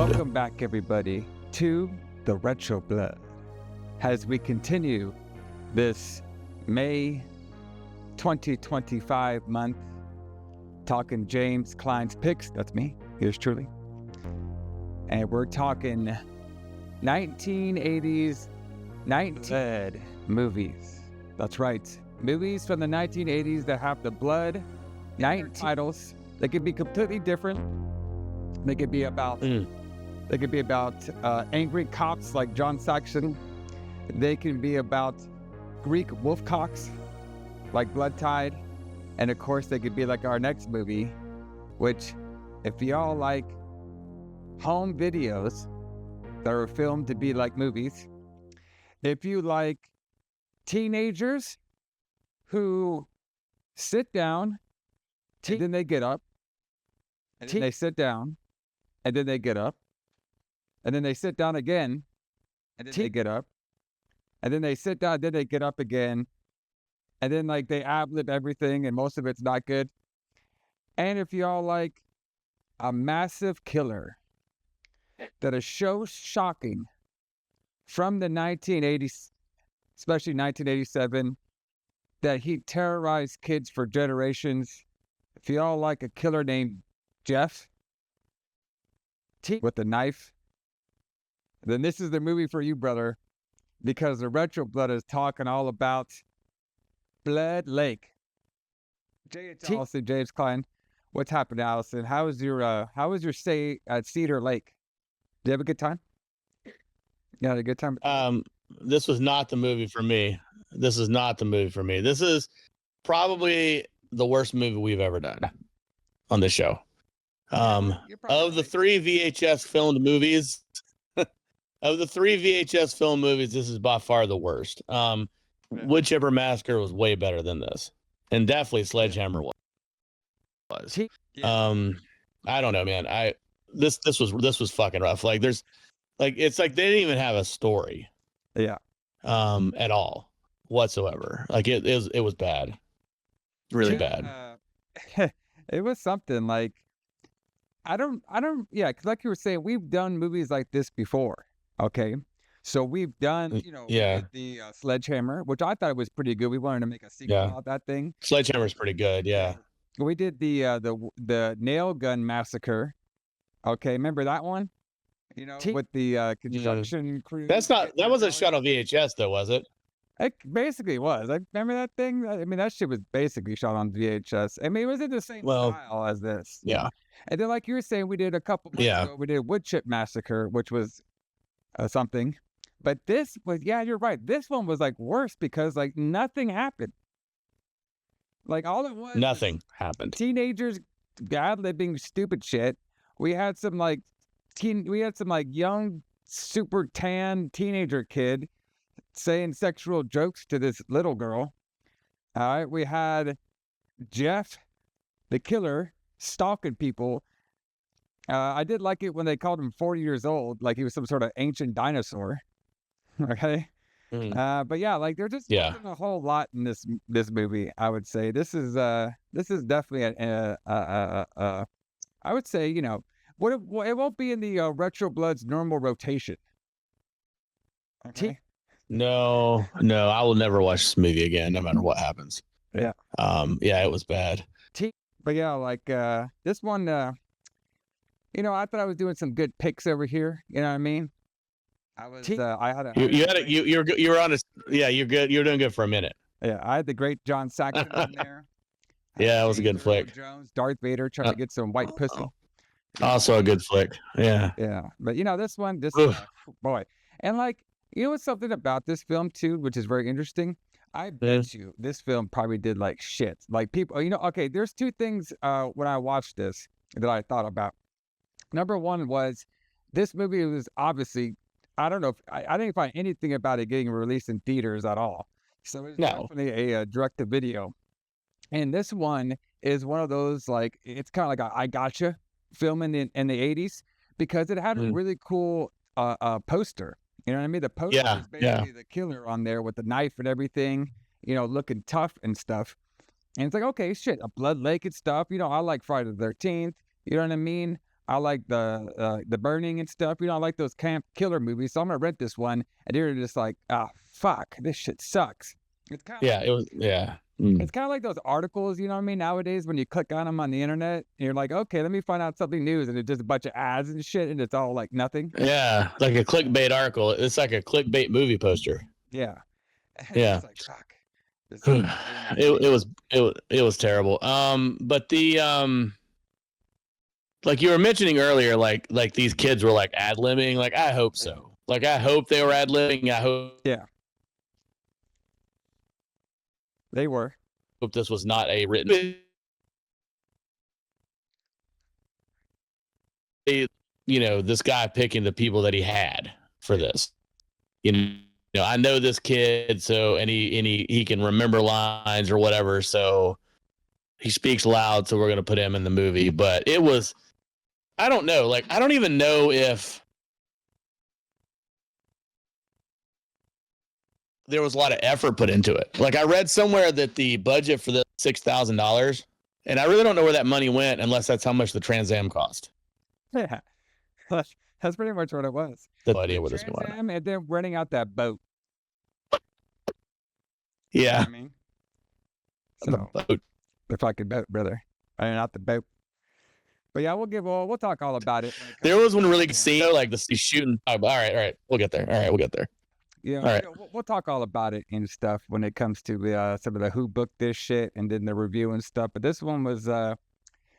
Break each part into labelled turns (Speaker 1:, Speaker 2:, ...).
Speaker 1: Welcome back, everybody, to the Retro Blood as we continue this May 2025 month talking James Kline's picks. That's me. Here's truly. And we're talking 1980s blood movies. That's right. Movies from the 1980s that have the blood, 19 titles. They could be completely different. They could be about angry cops like John Saxon. They can be about Greek wolfcocks like Blood Tide. And of course, they could be like our next movie, which, if y'all like home videos that are filmed to be like movies, if you like teenagers who sit down, and then they get up, and then they sit down, and then they get up, and then they sit down again, and then they get up, and then they sit down, then they get up again, and then like they ad-lib everything, and most of it's not good. And if y'all like a massive killer that is so shocking from the 1980s, especially 1987, that he terrorized kids for generations. If y'all like a killer named Jeff with a knife, then this is the movie for you, brother, because the Retro Blood is talking all about Blood Lake. J.H. Alison, James Kline, what's happening, Alison? How was your stay at Cedar Lake? Did you have a good time? You had a good time?
Speaker 2: This was not the movie for me. This is probably the worst movie we've ever done on this show. Of the three VHS filmed movies, this is by far the worst. Whichever Massacre was way better than this, and definitely Sledgehammer was. I don't know, man. This was fucking rough. Like it's like they didn't even have a story.
Speaker 1: Yeah.
Speaker 2: At all whatsoever. Like it was bad. Really bad.
Speaker 1: It was something like yeah, because like you were saying, we've done movies like this before. Okay. So we've done, we did the Sledgehammer, which I thought was pretty good. We wanted to make a sequel about that thing.
Speaker 2: Sledgehammer's pretty good, yeah.
Speaker 1: We did the Nail Gun Massacre. Okay, remember that one? With the construction crew.
Speaker 2: That wasn't shot on VHS though, was it?
Speaker 1: It basically was. I remember that thing. I mean, that shit was basically shot on VHS. I mean, it was in the same style as this.
Speaker 2: Yeah.
Speaker 1: And then, like you were saying, we did a couple months ago, we did Wood Chip Massacre, which was something. But this was, yeah, you're right. This one was like worse because like nothing happened. Like all it was.
Speaker 2: Nothing happened.
Speaker 1: Teenagers ad-libbing stupid shit. We had some young, super tan teenager kid saying sexual jokes to this little girl. All right, we had Jeff, the killer, stalking people. I did like it when they called him 40 years old, like he was some sort of ancient dinosaur. Okay. But yeah, like there just wasn't a whole lot in this movie. I would say this is definitely I would say it won't be in the Retro Blood's normal rotation. Okay.
Speaker 2: No, I will never watch this movie again, no matter what happens.
Speaker 1: Yeah.
Speaker 2: It was bad.
Speaker 1: But yeah, like this one, I thought I was doing some good picks over here. You know what I mean? I was. I had a.
Speaker 2: You were honest. Yeah, you're good. You're doing good for a minute.
Speaker 1: Yeah, I had the great John Saxon in there.
Speaker 2: Yeah, it was a good flick.
Speaker 1: Jones, Darth Vader trying to get some white pussy.
Speaker 2: Also a good flick. Yeah.
Speaker 1: Yeah, but this one, boy, and like what's something about this film too, which is very interesting. I bet you this film probably did like shit. Like people, okay, there's two things when I watched this that I thought about. Number one was this movie was obviously, I don't know, I didn't find anything about it getting released in theaters at all. So it's definitely a direct-to-video. And this one is one of those, like, it's kind of like a I Gotcha film in the 80s because it had a really cool poster. You know what I mean? The poster is basically the killer on there with the knife and everything, looking tough and stuff. And it's like, okay, shit, a Blood Lake and stuff. I like Friday the 13th. You know what I mean? I like the burning and stuff. I like those camp killer movies. So I'm gonna rent this one, and they're just like, oh fuck, this shit sucks. It's kind of
Speaker 2: it was
Speaker 1: It's kind of like those articles, you know what I mean? Nowadays, when you click on them on the internet, you're like, okay, let me find out something news, and it's just a bunch of ads and shit, and it's all like nothing.
Speaker 2: Yeah, like a clickbait article. It's like a clickbait movie poster.
Speaker 1: Yeah.
Speaker 2: Yeah.
Speaker 1: It's like, fuck.
Speaker 2: It was terrible. But the like you were mentioning earlier, like these kids were like ad-libbing. Like I hope so. Like I hope they were ad-libbing. I hope.
Speaker 1: Yeah. They were.
Speaker 2: Hope this was not a written. This guy picking the people that he had for this. I know this kid, so and he can remember lines or whatever, so he speaks loud, so we're gonna put him in the movie. But it was, I don't know, like I don't even know if there was a lot of effort put into it. Like I read somewhere that the budget for the $6,000, and I really don't know where that money went unless that's how much the Trans Am cost.
Speaker 1: Yeah. That's pretty much what it was.
Speaker 2: No idea what this was.
Speaker 1: And then renting out that boat.
Speaker 2: Yeah.
Speaker 1: You know what I mean? So,
Speaker 2: the boat.
Speaker 1: The fucking boat, brother. I mean, not the boat. But yeah, we'll talk all about it.
Speaker 2: There was one really good scene, like the shooting. All right. We'll get there. All right, we'll get there.
Speaker 1: Yeah, all right. We'll talk all about it and stuff when it comes to some of the who booked this shit and then the review and stuff. But this one was, like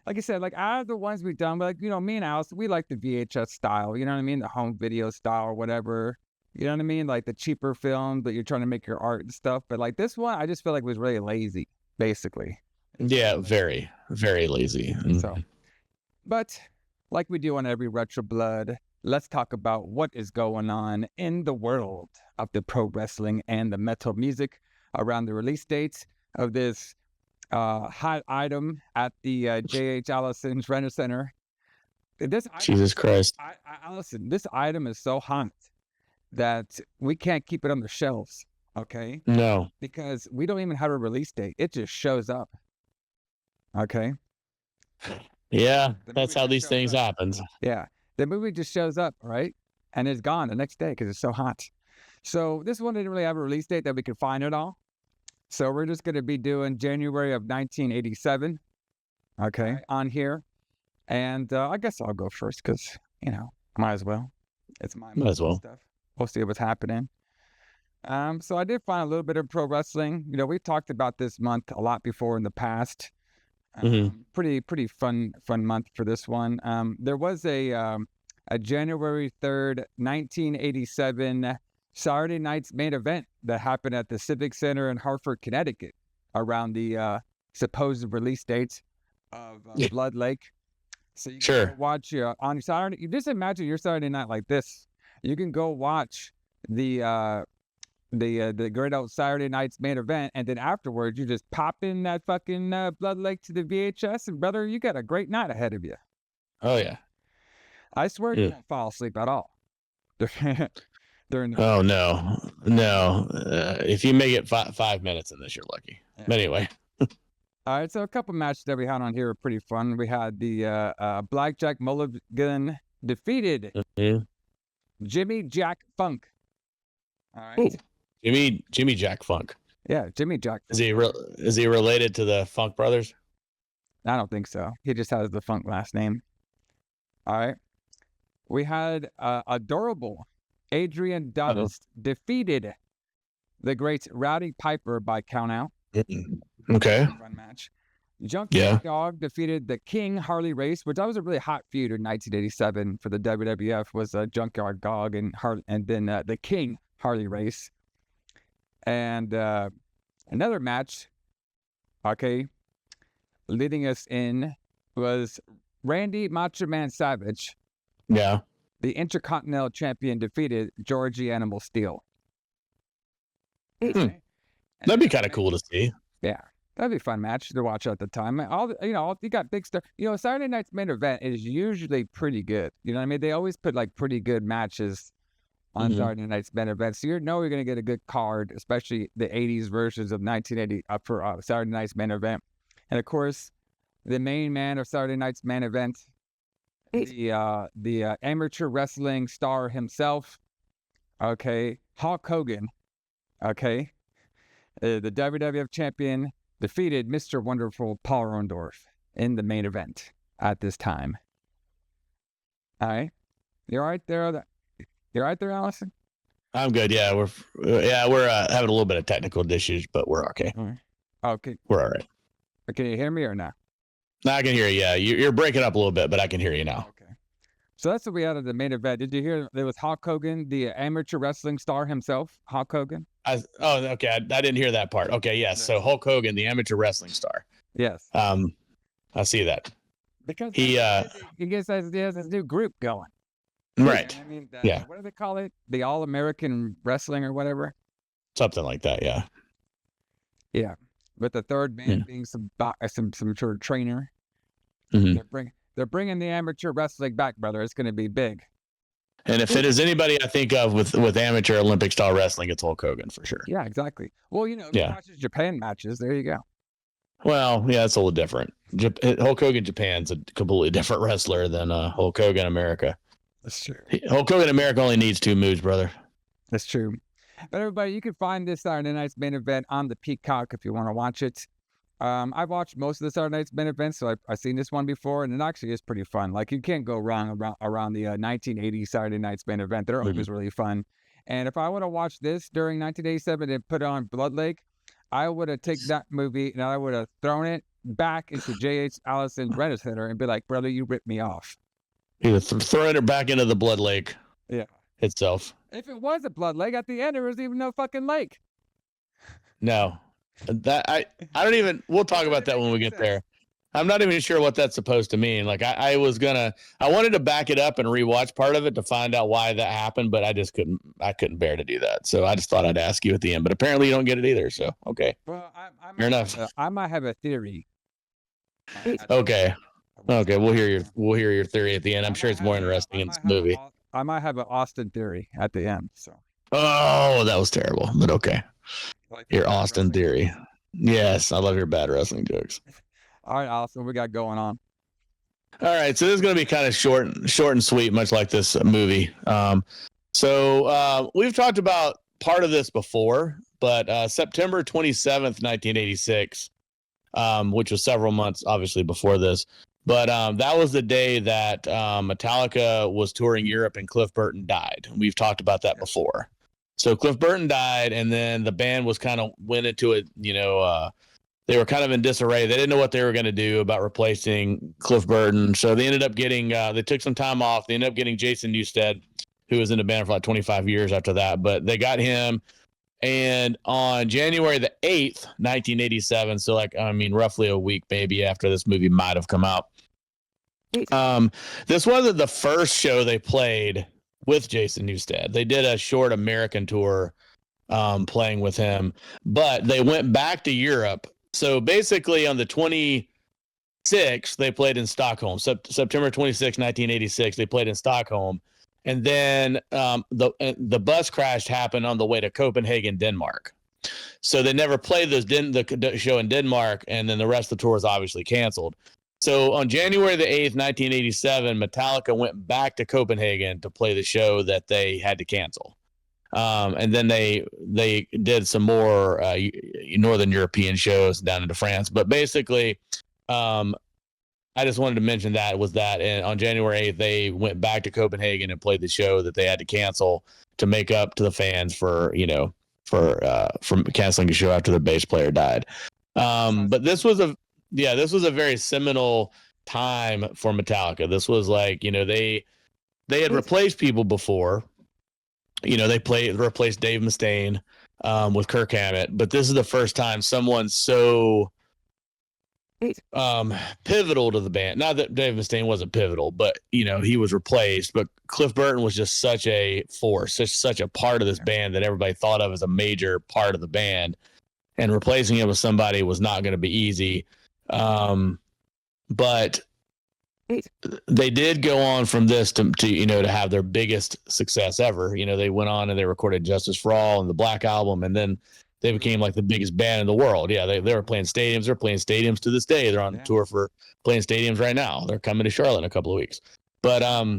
Speaker 1: I said, like out of the ones we've done, like, me and Alison, we like the VHS style, you know what I mean? The home video style or whatever. You know what I mean? Like the cheaper film, but you're trying to make your art and stuff. But like this one, I just feel like was really lazy, basically.
Speaker 2: Yeah, very, very lazy.
Speaker 1: So, but like we do on every Retro Blood, let's talk about what is going on in the world of the pro wrestling and the metal music around the release dates of this hot item at the J.H. Allison's Renter Center.
Speaker 2: Jesus Christ.
Speaker 1: Alison, this item is so hot that we can't keep it on the shelves, okay?
Speaker 2: No.
Speaker 1: Because we don't even have a release date. It just shows up, okay?
Speaker 2: Yeah, that's how these things happen.
Speaker 1: Yeah, the movie just shows up, right? And it's gone the next day because it's so hot. So this one didn't really have a release date that we could find it all. So we're just going to be doing January of 1987, okay, on here. And I guess I'll go first because, might as well. It's my stuff. We'll see what's happening. So I did find a little bit of pro wrestling. We've talked about this month a lot before in the past. Pretty fun month for this one. There was a January 3rd, 1987 Saturday night's main event that happened at the Civic Center in Hartford, Connecticut, around the supposed release dates of Blood Lake. So you can watch on your Saturday. You just imagine your Saturday night like this. You can go watch the Great Old Saturday Night's main event, and then afterwards you just pop in that fucking Blood Lake to the VHS, and brother, you got a great night ahead of you.
Speaker 2: Oh yeah,
Speaker 1: I swear you won't fall asleep at all.
Speaker 2: Oh no. If you make it 5 minutes in this, you're lucky. Yeah. But anyway.
Speaker 1: All right, so a couple matches that we had on here were pretty fun. We had the Blackjack Mulligan defeated Jimmy Jack Funk. All right.
Speaker 2: Ooh, Jimmy Jack Funk.
Speaker 1: Yeah, Jimmy Jack Funk.
Speaker 2: Is he related to the Funk Brothers?
Speaker 1: I don't think so. He just has the Funk last name. All right. We had adorable Adrian Dust defeated the great Rowdy Piper by countout.
Speaker 2: Okay.
Speaker 1: Run match. Junkyard Dog defeated the King Harley Race, which that was a really hot feud in 1987 for the WWF. Was Junkyard Dog and then the King Harley Race. And another match, leading us in was Randy Macho Man Savage.
Speaker 2: Yeah.
Speaker 1: The Intercontinental Champion defeated Georgie Animal Steel.
Speaker 2: That'd be kind of cool to see.
Speaker 1: Yeah, that'd be a fun match to watch at the time. You got big stuff. Saturday night's main event is usually pretty good. You know what I mean? They always put like pretty good matches on Saturday night's main event. So you're going to get a good card, especially the 80s versions of 1980 for Saturday night's main event. And of course, the main man of Saturday night's main event the amateur wrestling star himself. Okay, Hulk Hogan. Okay, the WWF champion defeated Mr. Wonderful Paul Orndorff in the main event at this time. All right, you're right there. You're right there, Alison.
Speaker 2: I'm good. Yeah, we're having a little bit of technical issues, but we're okay.
Speaker 1: All right. Okay,
Speaker 2: We're all right.
Speaker 1: can you hear me or not?
Speaker 2: No, I can hear you. Yeah, you're breaking up a little bit, but I can hear you now.
Speaker 1: Okay. So that's what we had at the main event. Did you hear there was Hulk Hogan, the amateur wrestling star himself, Hulk Hogan?
Speaker 2: Okay. I didn't hear that part. Okay, yes. So Hulk Hogan, the amateur wrestling star.
Speaker 1: Yes.
Speaker 2: I see that.
Speaker 1: Because
Speaker 2: he
Speaker 1: has this new group going.
Speaker 2: Right.
Speaker 1: I mean,
Speaker 2: yeah.
Speaker 1: What do they call it? The All American Wrestling or whatever.
Speaker 2: Something like that. Yeah.
Speaker 1: Yeah. With the third man being some sort of trainer.
Speaker 2: Mm-hmm.
Speaker 1: They're bringing the amateur wrestling back, brother. It's going to be big.
Speaker 2: And if it is anybody I think of with amateur Olympic style wrestling, it's Hulk Hogan for sure.
Speaker 1: Yeah, exactly. Well, he watches Japan matches. There you go.
Speaker 2: Well, yeah, it's a little different. Hulk Hogan Japan's a completely different wrestler than Hulk Hogan America.
Speaker 1: That's true.
Speaker 2: Hulk Hogan America only needs 2 moves, brother.
Speaker 1: That's true. But everybody, you can find this Saturday night's main event on the Peacock if you want to watch it. I've watched most of the Saturday night's main events, so I've seen this one before, and it actually is pretty fun. Like, you can't go wrong around the 1980 Saturday night's main event. They're always really fun. And if I would have watched this during 1987 and put on Blood Lake, I would have taken that movie and I would have thrown it back into J.H. Allison's Rent Center and be like, brother, you ripped me off.
Speaker 2: He was throwing it back into the Blood Lake.
Speaker 1: Yeah.
Speaker 2: Itself.
Speaker 1: If it was a blood lake, at the end there was even no fucking lake.
Speaker 2: No. I don't even, we'll talk about that when we get there. I'm not even sure what that's supposed to mean. Like I wanted to back it up and rewatch part of it to find out why that happened, but I couldn't bear to do that. So I just thought I'd ask you at the end, but apparently you don't get it either. So, okay.
Speaker 1: Well,
Speaker 2: fair enough.
Speaker 1: I might have a theory.
Speaker 2: Okay. Okay. We'll hear your theory at the end. I'm sure it's more interesting in this movie.
Speaker 1: I might have an Austin theory at the end. So.
Speaker 2: Oh, that was terrible, but okay. Your Austin theory. Yes, I love your bad wrestling jokes.
Speaker 1: All right, Alison, we got going on.
Speaker 2: All right, so this is going to be kind of short and sweet, much like this movie. So we've talked about part of this before, but September 27th, 1986, which was several months, obviously, before this. But that was the day that Metallica was touring Europe and Cliff Burton died. We've talked about that before. So Cliff Burton died, and then the band was kind of went into it, they were kind of in disarray. They didn't know what they were going to do about replacing Cliff Burton. So they ended up getting, they took some time off. They ended up getting Jason Newsted, who was in the band for like 25 years after that. But they got him. And on January the 8th, 1987, so roughly a week maybe after this movie might have come out, this wasn't the first show they played with Jason Newsted. They did a short American tour playing with him, but they went back to Europe. So basically on the 26th, they played in Stockholm. September 26, 1986, they played in Stockholm. And then the bus crash happened on the way to Copenhagen, Denmark. So they never played the show in Denmark, and then the rest of the tour was obviously canceled. So on January the 8th, 1987, Metallica went back to Copenhagen to play the show that they had to cancel. And then they did some more Northern European shows down into France. But basically, I just wanted to mention and on January 8th, they went back to Copenhagen and played the show that they had to cancel to make up to the fans for canceling the show after the bass player died. But this was a very seminal time for Metallica. This was like, they had replaced people before. They replaced Dave Mustaine with Kirk Hammett, but this is the first time someone so pivotal to the band. Not that Dave Mustaine wasn't pivotal, but he was replaced. But Cliff Burton was just such a force, such a part of this band that everybody thought of as a major part of the band, and replacing him with somebody was not going to be easy. But they did go on from this to have their biggest success ever. They went on and they recorded Justice for All and the Black Album, and then they became like the biggest band in the world. Yeah, they were playing stadiums. They're playing stadiums to this day. They're on tour for playing stadiums right now. They're coming to Charlotte in a couple of weeks. But yeah,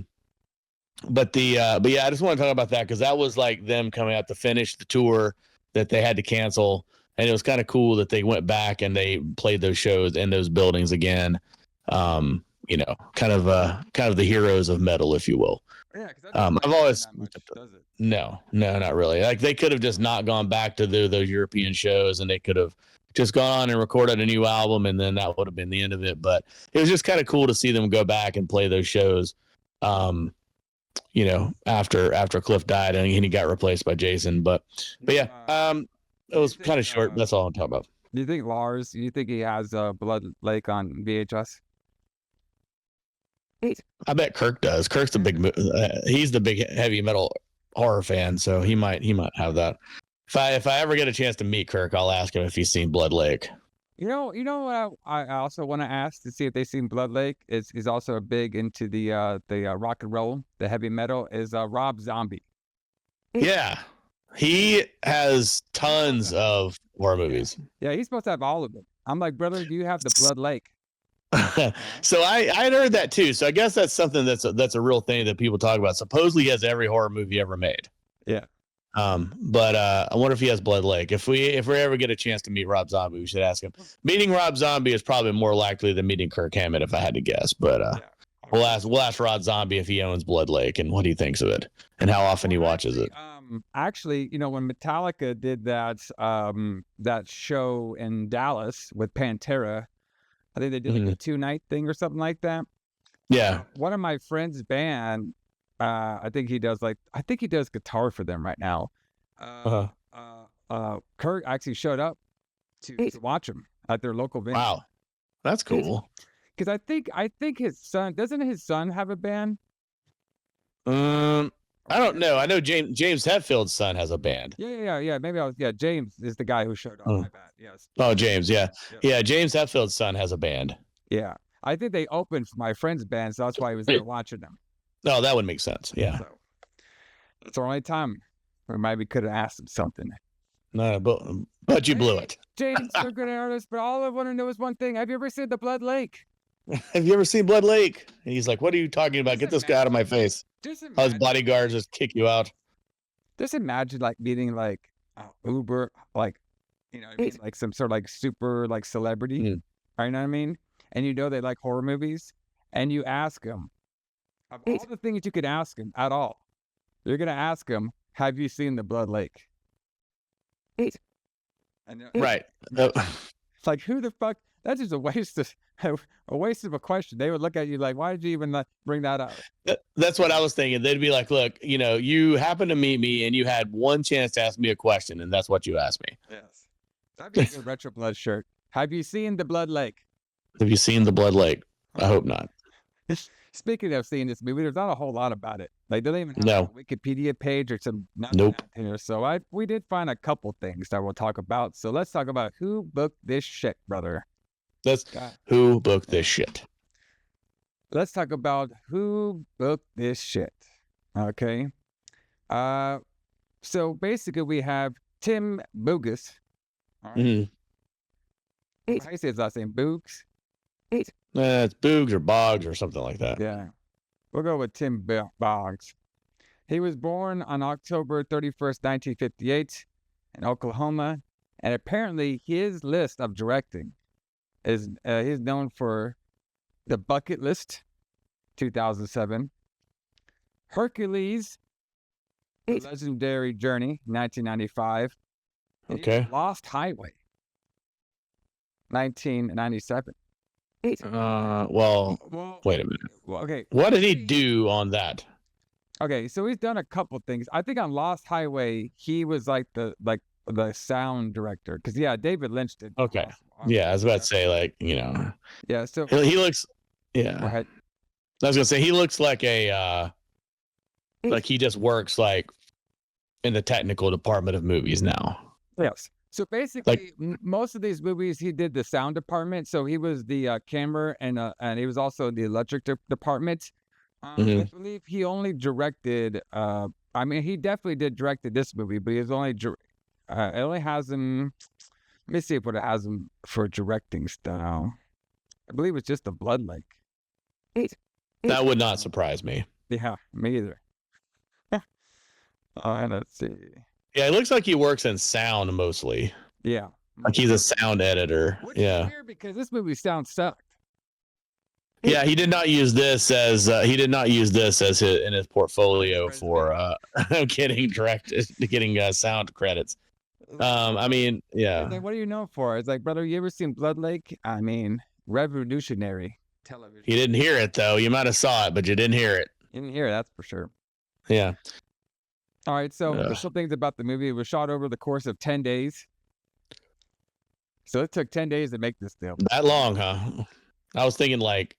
Speaker 2: I just want to talk about that because that was like them coming out to finish the tour that they had to cancel, and it was kind of cool that they went back and they played those shows in those buildings again. Kind of the heroes of metal, if you will.
Speaker 1: Yeah, because
Speaker 2: I've always
Speaker 1: that much, does it?
Speaker 2: no, not really. Like they could have just not gone back to those European shows, and they could have just gone on and recorded a new album, and then that would have been the end of it. But it was just kind of cool to see them go back and play those shows. After Cliff died and he got replaced by Jason. But yeah, it was kind of short. That's all I'm talking about.
Speaker 1: Do you think Lars? Do you think he has Blood Lake on VHS?
Speaker 2: I bet Kirk does. Kirk's the big. He's the big heavy metal horror fan, so he might have that. If I ever get a chance to meet Kirk, I'll ask him if he's seen Blood Lake.
Speaker 1: You know what I also want to ask to see if they've seen Blood Lake is he's also big into the rock and roll, the heavy metal, is Rob Zombie.
Speaker 2: Yeah. He has tons of horror movies.
Speaker 1: Yeah, he's supposed to have all of them. I'm like, brother, do you have the Blood Lake?
Speaker 2: So I'd heard that too. So I guess that's something that's a real thing that people talk about. Supposedly he has every horror movie ever made.
Speaker 1: Yeah.
Speaker 2: But I wonder if he has Blood Lake. If we ever get a chance to meet Rob Zombie, we should ask him. Meeting Rob Zombie is probably more likely than meeting Kirk Hammett, if I had to guess. But we'll ask Rob Zombie if he owns Blood Lake and what he thinks of it and how often he watches it.
Speaker 1: Actually, when Metallica did that show in Dallas with Pantera, I think they did like a 2-night thing or something like that.
Speaker 2: Yeah.
Speaker 1: One of my friends' band, I think he does guitar for them right now. Kurt actually showed up to watch him at their local venue.
Speaker 2: Wow, that's cool.
Speaker 1: Because I think his son, doesn't his son have a band?
Speaker 2: I don't know. I know James Hetfield's son has a band.
Speaker 1: Yeah. Maybe James is the guy who showed up. My bad. Yes.
Speaker 2: Oh, James. Yeah. James Hetfield's son has a band.
Speaker 1: Yeah, I think they opened for my friend's band, so that's why he was there watching them.
Speaker 2: Oh, that would make sense. Yeah.
Speaker 1: So, that's the only time we maybe could have asked him something.
Speaker 2: No, but you blew it.
Speaker 1: James, you're a good artist, but all I want to know is one thing. Have you ever seen the Blood Lake?
Speaker 2: Have you ever seen Blood Lake? And he's like, what are you talking about? Get this guy out of my face. How his bodyguards just kick you out.
Speaker 1: Just imagine like meeting like Uber, like, like some sort of like super like celebrity. You know what I mean? And they like horror movies, and you ask them, of all the things you could ask them at all, you're going to ask them, have you seen the Blood Lake?
Speaker 2: Right.
Speaker 1: It's like, who the fuck? That's just a waste of a question. They would look at you like, why did you even bring that up?
Speaker 2: That's what I was thinking. They'd be like, look, you happened to meet me and you had one chance to ask me a question, and that's what you asked me.
Speaker 1: Yes. That'd be a good Retro Blood shirt. Have you seen the Blood Lake?
Speaker 2: Have you seen the Blood Lake? I hope not.
Speaker 1: Speaking of seeing this movie, there's not a whole lot about it. Like, they don't even have a Wikipedia page or some.
Speaker 2: Nope.
Speaker 1: Here. So we did find a couple things that we'll talk about. So let's talk about who booked this shit, brother.
Speaker 2: Who booked this shit.
Speaker 1: Let's talk about who booked this shit. Okay. So basically, we have Tim Boggs. All right. How do you say his last name? Boggs?
Speaker 2: It's Boogs or Boggs or something like that.
Speaker 1: Yeah. We'll go with Tim Boggs. He was born on October 31st, 1958 in Oklahoma. And apparently his list of directing is he's known for The Bucket List, 2007. Hercules, The Legendary Journey, 1995.
Speaker 2: Okay.
Speaker 1: Lost Highway, 1997.
Speaker 2: Well, wait a minute.
Speaker 1: Well, okay.
Speaker 2: What did he do on that?
Speaker 1: Okay, so he's done a couple things. I think on Lost Highway, he was like the sound director. Because David Lynch did.
Speaker 2: Okay. Yeah, I was about to say,
Speaker 1: Yeah, so
Speaker 2: he looks. Yeah.
Speaker 1: Go ahead.
Speaker 2: I was gonna say he looks like like he just works like in the technical department of movies now.
Speaker 1: Yes. So basically, most of these movies, he did the sound department. So he was the camera and he was also the electric department. I believe he only directed. He definitely did directed this movie, but he's only it only has him. Let me see what it has him for directing style. I believe it's just The Blood Lake.
Speaker 2: That would not surprise me.
Speaker 1: Yeah, me either. And let's see.
Speaker 2: Yeah, it looks like he works in sound mostly.
Speaker 1: Yeah.
Speaker 2: Like he's a sound editor.
Speaker 1: Which is weird because this movie sounds sucked.
Speaker 2: Yeah, he did not use this as in his portfolio for getting sound credits. I mean, yeah.
Speaker 1: Like, what do you know for? It's like, brother, you ever seen Blood Lake? I mean, revolutionary television.
Speaker 2: You didn't hear it though. You might have saw it, but you didn't hear it.
Speaker 1: You didn't hear it, that's for sure.
Speaker 2: Yeah.
Speaker 1: All right, so there's some things about the movie. It was shot over the course of 10 days. So it took 10 days to make this film.
Speaker 2: That long, huh? I was thinking like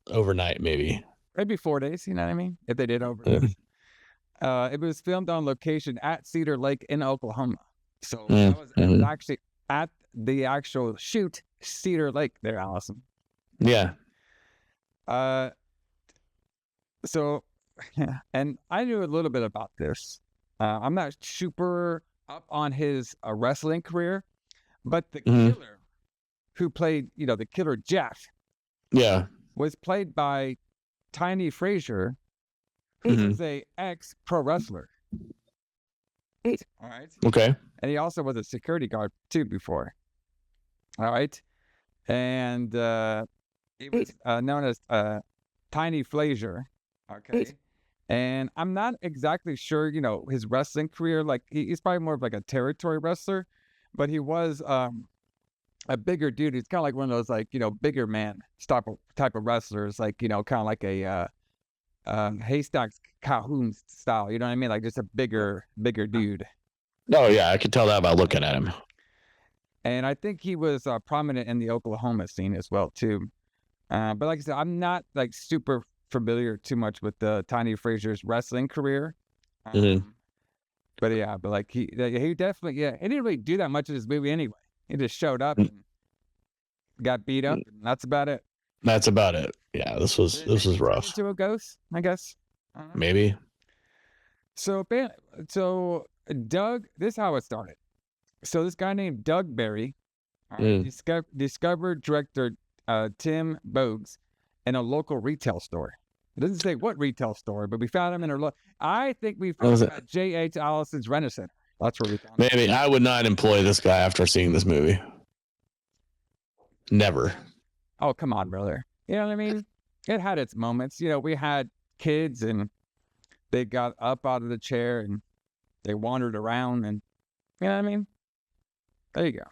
Speaker 2: overnight, maybe.
Speaker 1: Maybe 4 days, you know what I mean? If they did overnight. It was filmed on location at Cedar Lake in Oklahoma. So it was actually at the actual shoot, Cedar Lake there, Alison.
Speaker 2: Yeah.
Speaker 1: So, and I knew a little bit about this. I'm not super up on his wrestling career, but the killer who played, the killer Jeff, was played by Tiny Frazier, who is a ex-pro wrestler. All right.
Speaker 2: Okay.
Speaker 1: And he also was a security guard too before. All right. And he was known as Tiny Frazier. Okay. And I'm not exactly sure, his wrestling career. Like he's probably more of like a territory wrestler, but he was a bigger dude. He's kind of like one of those like, bigger man type of wrestlers, like, kind of like a Haystacks Calhoun style, you know what I mean? Like just a bigger dude.
Speaker 2: Oh yeah, I could tell that by looking at him.
Speaker 1: And I think he was prominent in the Oklahoma scene as well too. But like I said, I'm not like super familiar too much with Tiny Frazier's wrestling career. But yeah, but like he definitely, he didn't really do that much in this movie anyway. He just showed up and got beat up, and that's about it.
Speaker 2: That's about it. Yeah, this was rough.
Speaker 1: To a ghost, I guess.
Speaker 2: Maybe.
Speaker 1: So Doug, this is how it started. So this guy named Doug Berry discovered director Tim Boggs in a local retail store. It doesn't say what retail store, but we found him in a I think we found him at J.H. Allison's Rent Center. That's where we found him.
Speaker 2: Maybe I would not employ this guy after seeing this movie. Never.
Speaker 1: Oh, come on, brother. You know what I mean? It had its moments. We had kids and they got up out of the chair and they wandered around and, you know what I mean? There you go.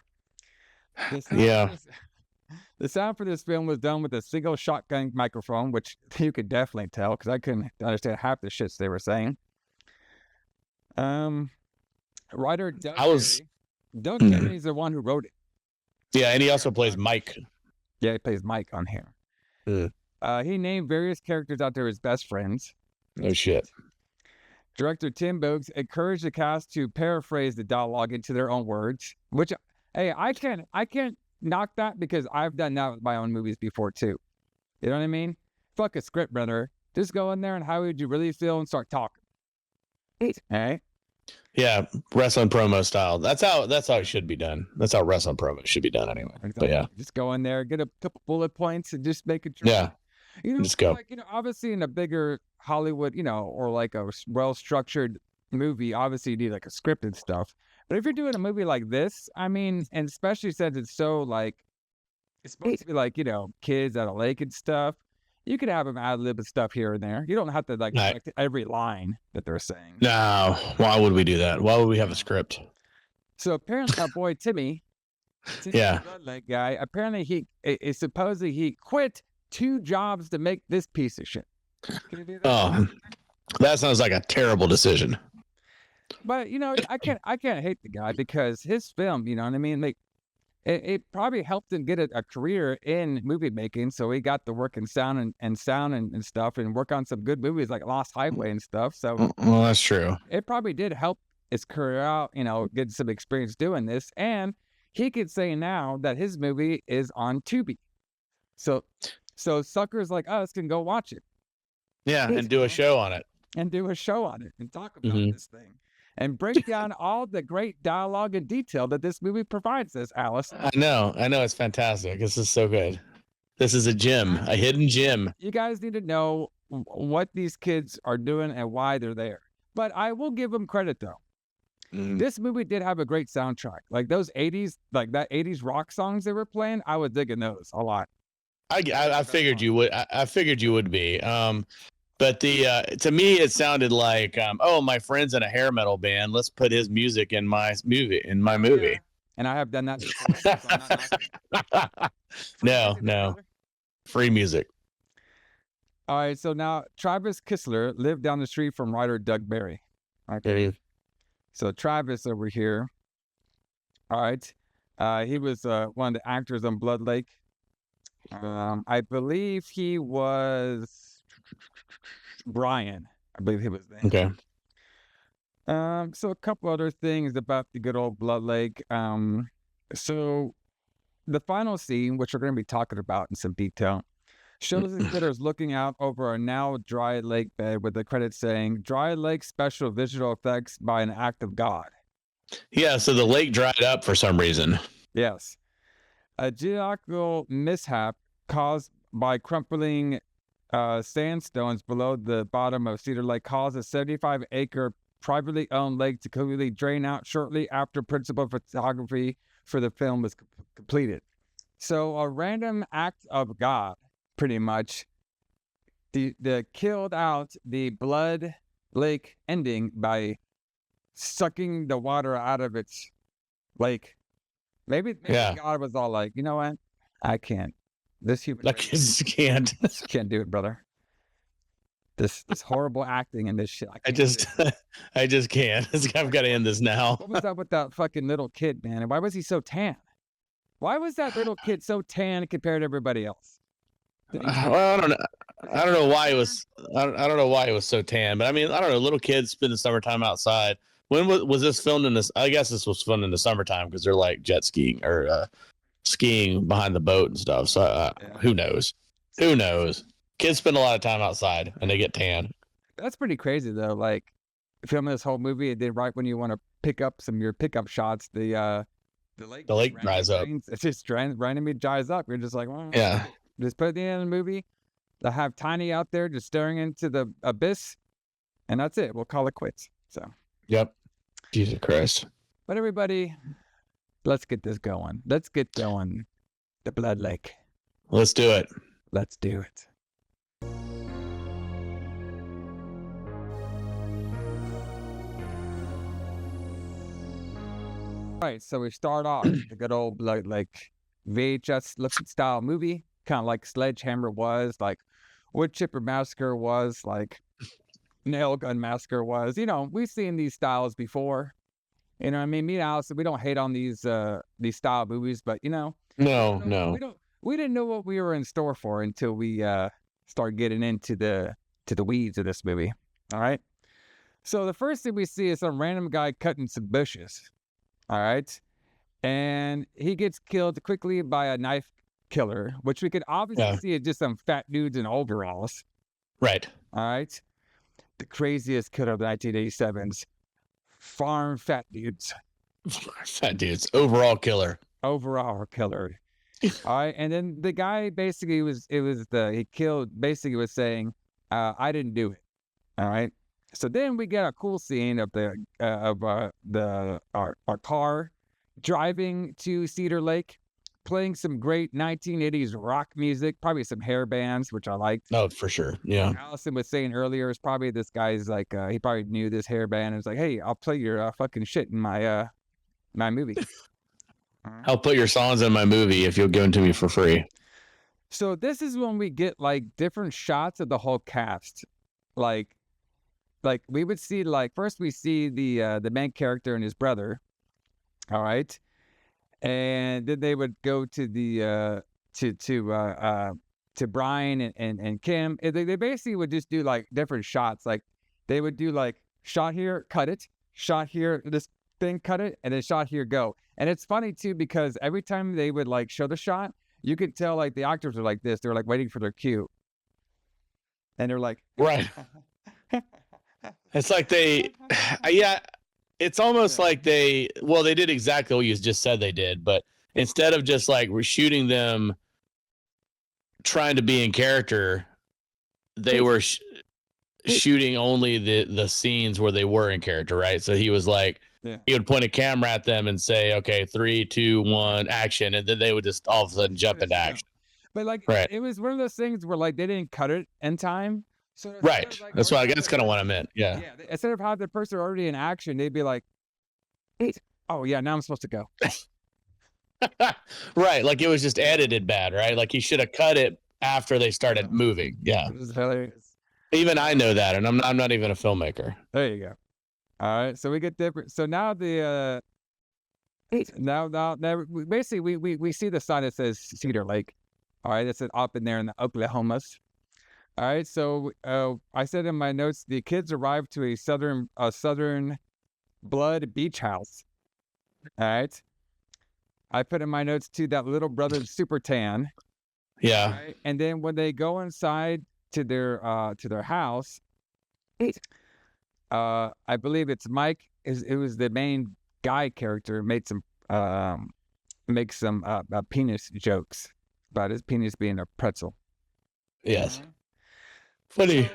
Speaker 1: The sound for this film was done with a single shotgun microphone, which you could definitely tell because I couldn't understand half the shits they were saying. Writer Doug Berry is the one who wrote it.
Speaker 2: Yeah, and he also plays Mike.
Speaker 1: Yeah, he plays Mike on here. He named various characters out there as best friends.
Speaker 2: Oh shit.
Speaker 1: Director Tim Boggs encouraged the cast to paraphrase the dialogue into their own words, which, hey, I can't knock that because I've done that with my own movies before too. You know what I mean? Fuck a script runner. Just go in there and how would you really feel and start talking. Hey.
Speaker 2: Yeah, wrestling promo style. That's how it should be done. That's how wrestling promo should be done anyway. Exactly. But yeah,
Speaker 1: just go in there, get a couple bullet points, and just make it.
Speaker 2: Yeah, just go.
Speaker 1: Like obviously in a bigger Hollywood, or like a well-structured movie, obviously you need like a script and stuff. But if you're doing a movie like this, I mean, and especially since it's so like, it's supposed to be like kids at a lake and stuff. You could have them ad-lib and stuff here and there. You don't have to like every line that they're saying.
Speaker 2: No, why would we do that? Why would we have a script?
Speaker 1: So apparently, our boy Timmy, the Bloodlight guy, apparently supposedly he quit 2 jobs to make this piece of shit. Can you do that?
Speaker 2: Oh, that sounds like a terrible decision.
Speaker 1: But I can't hate the guy because his film, you know what I mean? Like, it probably helped him get a career in movie making, so he got to work in sound and stuff, and work on some good movies like Lost Highway and stuff. So,
Speaker 2: well, that's true.
Speaker 1: It probably did help his career out, get some experience doing this, and he could say now that his movie is on Tubi, so suckers like us can go watch it.
Speaker 2: Yeah, and do a show on it.
Speaker 1: And talk about this thing. And break down all the great dialogue and detail that this movie provides us, Alice.
Speaker 2: I know. It's fantastic. This is so good. This is a gem, a hidden gem.
Speaker 1: You guys need to know what these kids are doing and why they're there. But I will give them credit though. This movie did have a great soundtrack. Like those 80s, like that 80s rock songs they were playing, I was digging those a lot.
Speaker 2: I figured you would. I figured you would be. But to me, it sounded like, oh, my friend's in a hair metal band. Let's put his music in my movie.
Speaker 1: Yeah. And I have done that before. So I'm not
Speaker 2: No. Free music.
Speaker 1: All right. So now Travis Kistler lived down the street from writer Doug Barry. Okay. So Travis over here. All right. He was one of the actors on Blood Lake. I believe he was Brian. I believe he was there.
Speaker 2: Okay.
Speaker 1: So a couple other things about the good old Blood Lake. So the final scene, which we're going to be talking about in some detail, shows the critters looking out over a now dry lake bed with the credits saying "Dry Lake Special Visual Effects by an Act of God."
Speaker 2: Yeah, so the lake dried up for some reason.
Speaker 1: Yes. A geological mishap caused by crumbling sandstones below the bottom of Cedar Lake caused a 75-acre privately owned lake to completely drain out shortly after principal photography for the film was completed. So a random act of God, pretty much, the killed out the Blood Lake ending by sucking the water out of its lake. Maybe God was all like, you know what? I can't. This human
Speaker 2: race can't
Speaker 1: do it, brother. This horrible acting and this shit.
Speaker 2: I just can't. I've got to end this now.
Speaker 1: What was up with that fucking little kid, man? And why was he so tan? Why was that little kid so tan compared to everybody else?
Speaker 2: Well, I don't know. I don't know why he was. I don't know why he was so tan. But I mean, I don't know. Little kids spend the summertime outside. When was this filmed in this? I guess this was filmed in the summertime because they're like jet skiing or skiing behind the boat and stuff. So who knows? Who knows? Kids spend a lot of time outside and they get tan.
Speaker 1: That's pretty crazy though. Like filming this whole movie, and then right when you want to pick up some of your pickup shots, the lake
Speaker 2: dries up.
Speaker 1: It's just randomly dries up. You're just like, well,
Speaker 2: yeah.
Speaker 1: Just put it at the end of the movie. They'll have Tiny out there just staring into the abyss, and that's it. We'll call it quits. So.
Speaker 2: Yep. Jesus Christ.
Speaker 1: But everybody, let's get this going. Let's get going. The Blood Lake.
Speaker 2: Let's do it.
Speaker 1: Let's do it. All right, so we start off the good old Blood Lake VHS looking style movie, kind of like Sledgehammer was, like Wood Chipper Massacre was, like Nail Gun Massacre was. You know, we've seen these styles before. You know what I mean? Me and Alison, we don't hate on these style movies, but you know.
Speaker 2: No.
Speaker 1: We didn't know what we were in store for until we start getting into the weeds of this movie. All right. So the first thing we see is some random guy cutting some bushes. All right. And he gets killed quickly by a knife killer, which we could obviously see is just some fat dudes in overalls.
Speaker 2: Right.
Speaker 1: All right. The craziest killer of the 1987s. Farm fat dudes.
Speaker 2: Fat dudes. Overall killer.
Speaker 1: All right. And then the guy basically was saying, I didn't do it. All right. So then we get a cool scene of our car driving to Cedar Lake, playing some great 1980s rock music, probably some hair bands, which I liked.
Speaker 2: Oh, for sure. Yeah.
Speaker 1: Alison was saying earlier, it's probably this guy's like, he probably knew this hair band and was like, hey, I'll play your fucking shit in my movie.
Speaker 2: I'll put your songs in my movie if you'll give them to me for free.
Speaker 1: So this is when we get like different shots of the whole cast. Like we would see, like, first we see the main character and his brother. All right. And then they would go to the to Brian and Kim. They basically would just do like different shots. Like they would do like shot here, cut it, shot here, this thing, cut it, and then shot here, go. And it's funny too because every time they would like show the shot, you could tell like the actors were like this. They were like waiting for their cue. And they're like,
Speaker 2: right. It's like it's almost like they did exactly what you just said they did, but instead of just like shooting them trying to be in character, they were shooting only the scenes where they were in character, right? So he was like, he would point a camera at them and say, okay, 3, 2, 1, action. And then they would just all of a sudden jump into action.
Speaker 1: But like,
Speaker 2: right.
Speaker 1: It was one of those things where like they didn't cut it in time. So
Speaker 2: right. Like, that's kind of what I meant. Yeah.
Speaker 1: Instead of having the person already in action, they'd be like, oh yeah, now I'm supposed to go.
Speaker 2: right. Like it was just edited bad, right? Like he should have cut it after they started moving. Yeah.
Speaker 1: It was hilarious.
Speaker 2: Even I know that, and I'm not even a filmmaker.
Speaker 1: There you go. All right, so we get different. So now the now basically we see the sign that says Cedar Lake. All right, it's up in there in the Oklahomas. All right, so I said in my notes the kids arrived to a southern blood beach house. All right, I put in my notes too that little brother's super tan.
Speaker 2: Yeah,
Speaker 1: right? And then when they go inside to their house, I believe it's Mike. It was the main guy character made some penis jokes about his penis being a pretzel.
Speaker 2: Yes, funny.
Speaker 1: So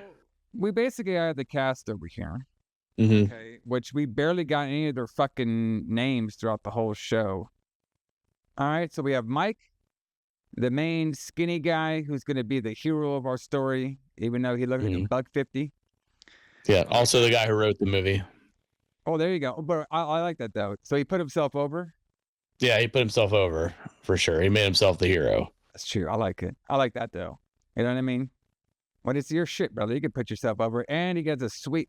Speaker 1: we basically have the cast over here,
Speaker 2: okay,
Speaker 1: which we barely got any of their fucking names throughout the whole show. All right, so we have Mike, the main skinny guy who's going to be the hero of our story, even though he looked like $1.50.
Speaker 2: Yeah, also the guy who wrote the movie.
Speaker 1: Oh, there you go. But I like that, though. So he put himself over?
Speaker 2: Yeah, he put himself over, for sure. He made himself the hero.
Speaker 1: That's true. I like it. I like that, though. You know what I mean? When it's your shit, brother, you can put yourself over. And he gets a squeeze,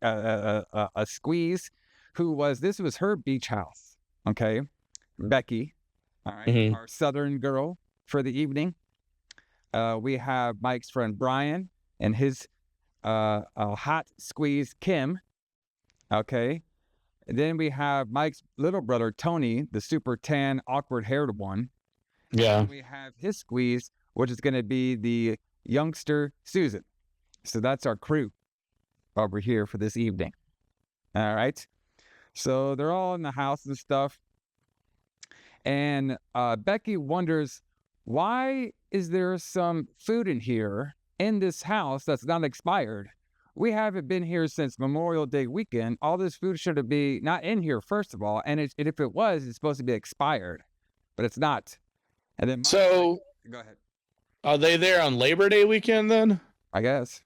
Speaker 1: this was her beach house, okay? Becky, all right, our southern girl for the evening. We have Mike's friend Brian and his hot squeeze Kim, okay? And then we have Mike's little brother Tony, the super tan, awkward haired one.
Speaker 2: Yeah.
Speaker 1: And we have his squeeze, which is going to be the youngster Susan. So that's our crew over here for this evening. All right. So they're all in the house and stuff. And Becky wonders, why is there some food in here in this house that's not expired? We haven't been here since Memorial Day weekend. All this food should be not in here, first of all. And if it was, it's supposed to be expired, but it's not. And then
Speaker 2: go ahead. Are they there on Labor Day weekend then?
Speaker 1: I guess.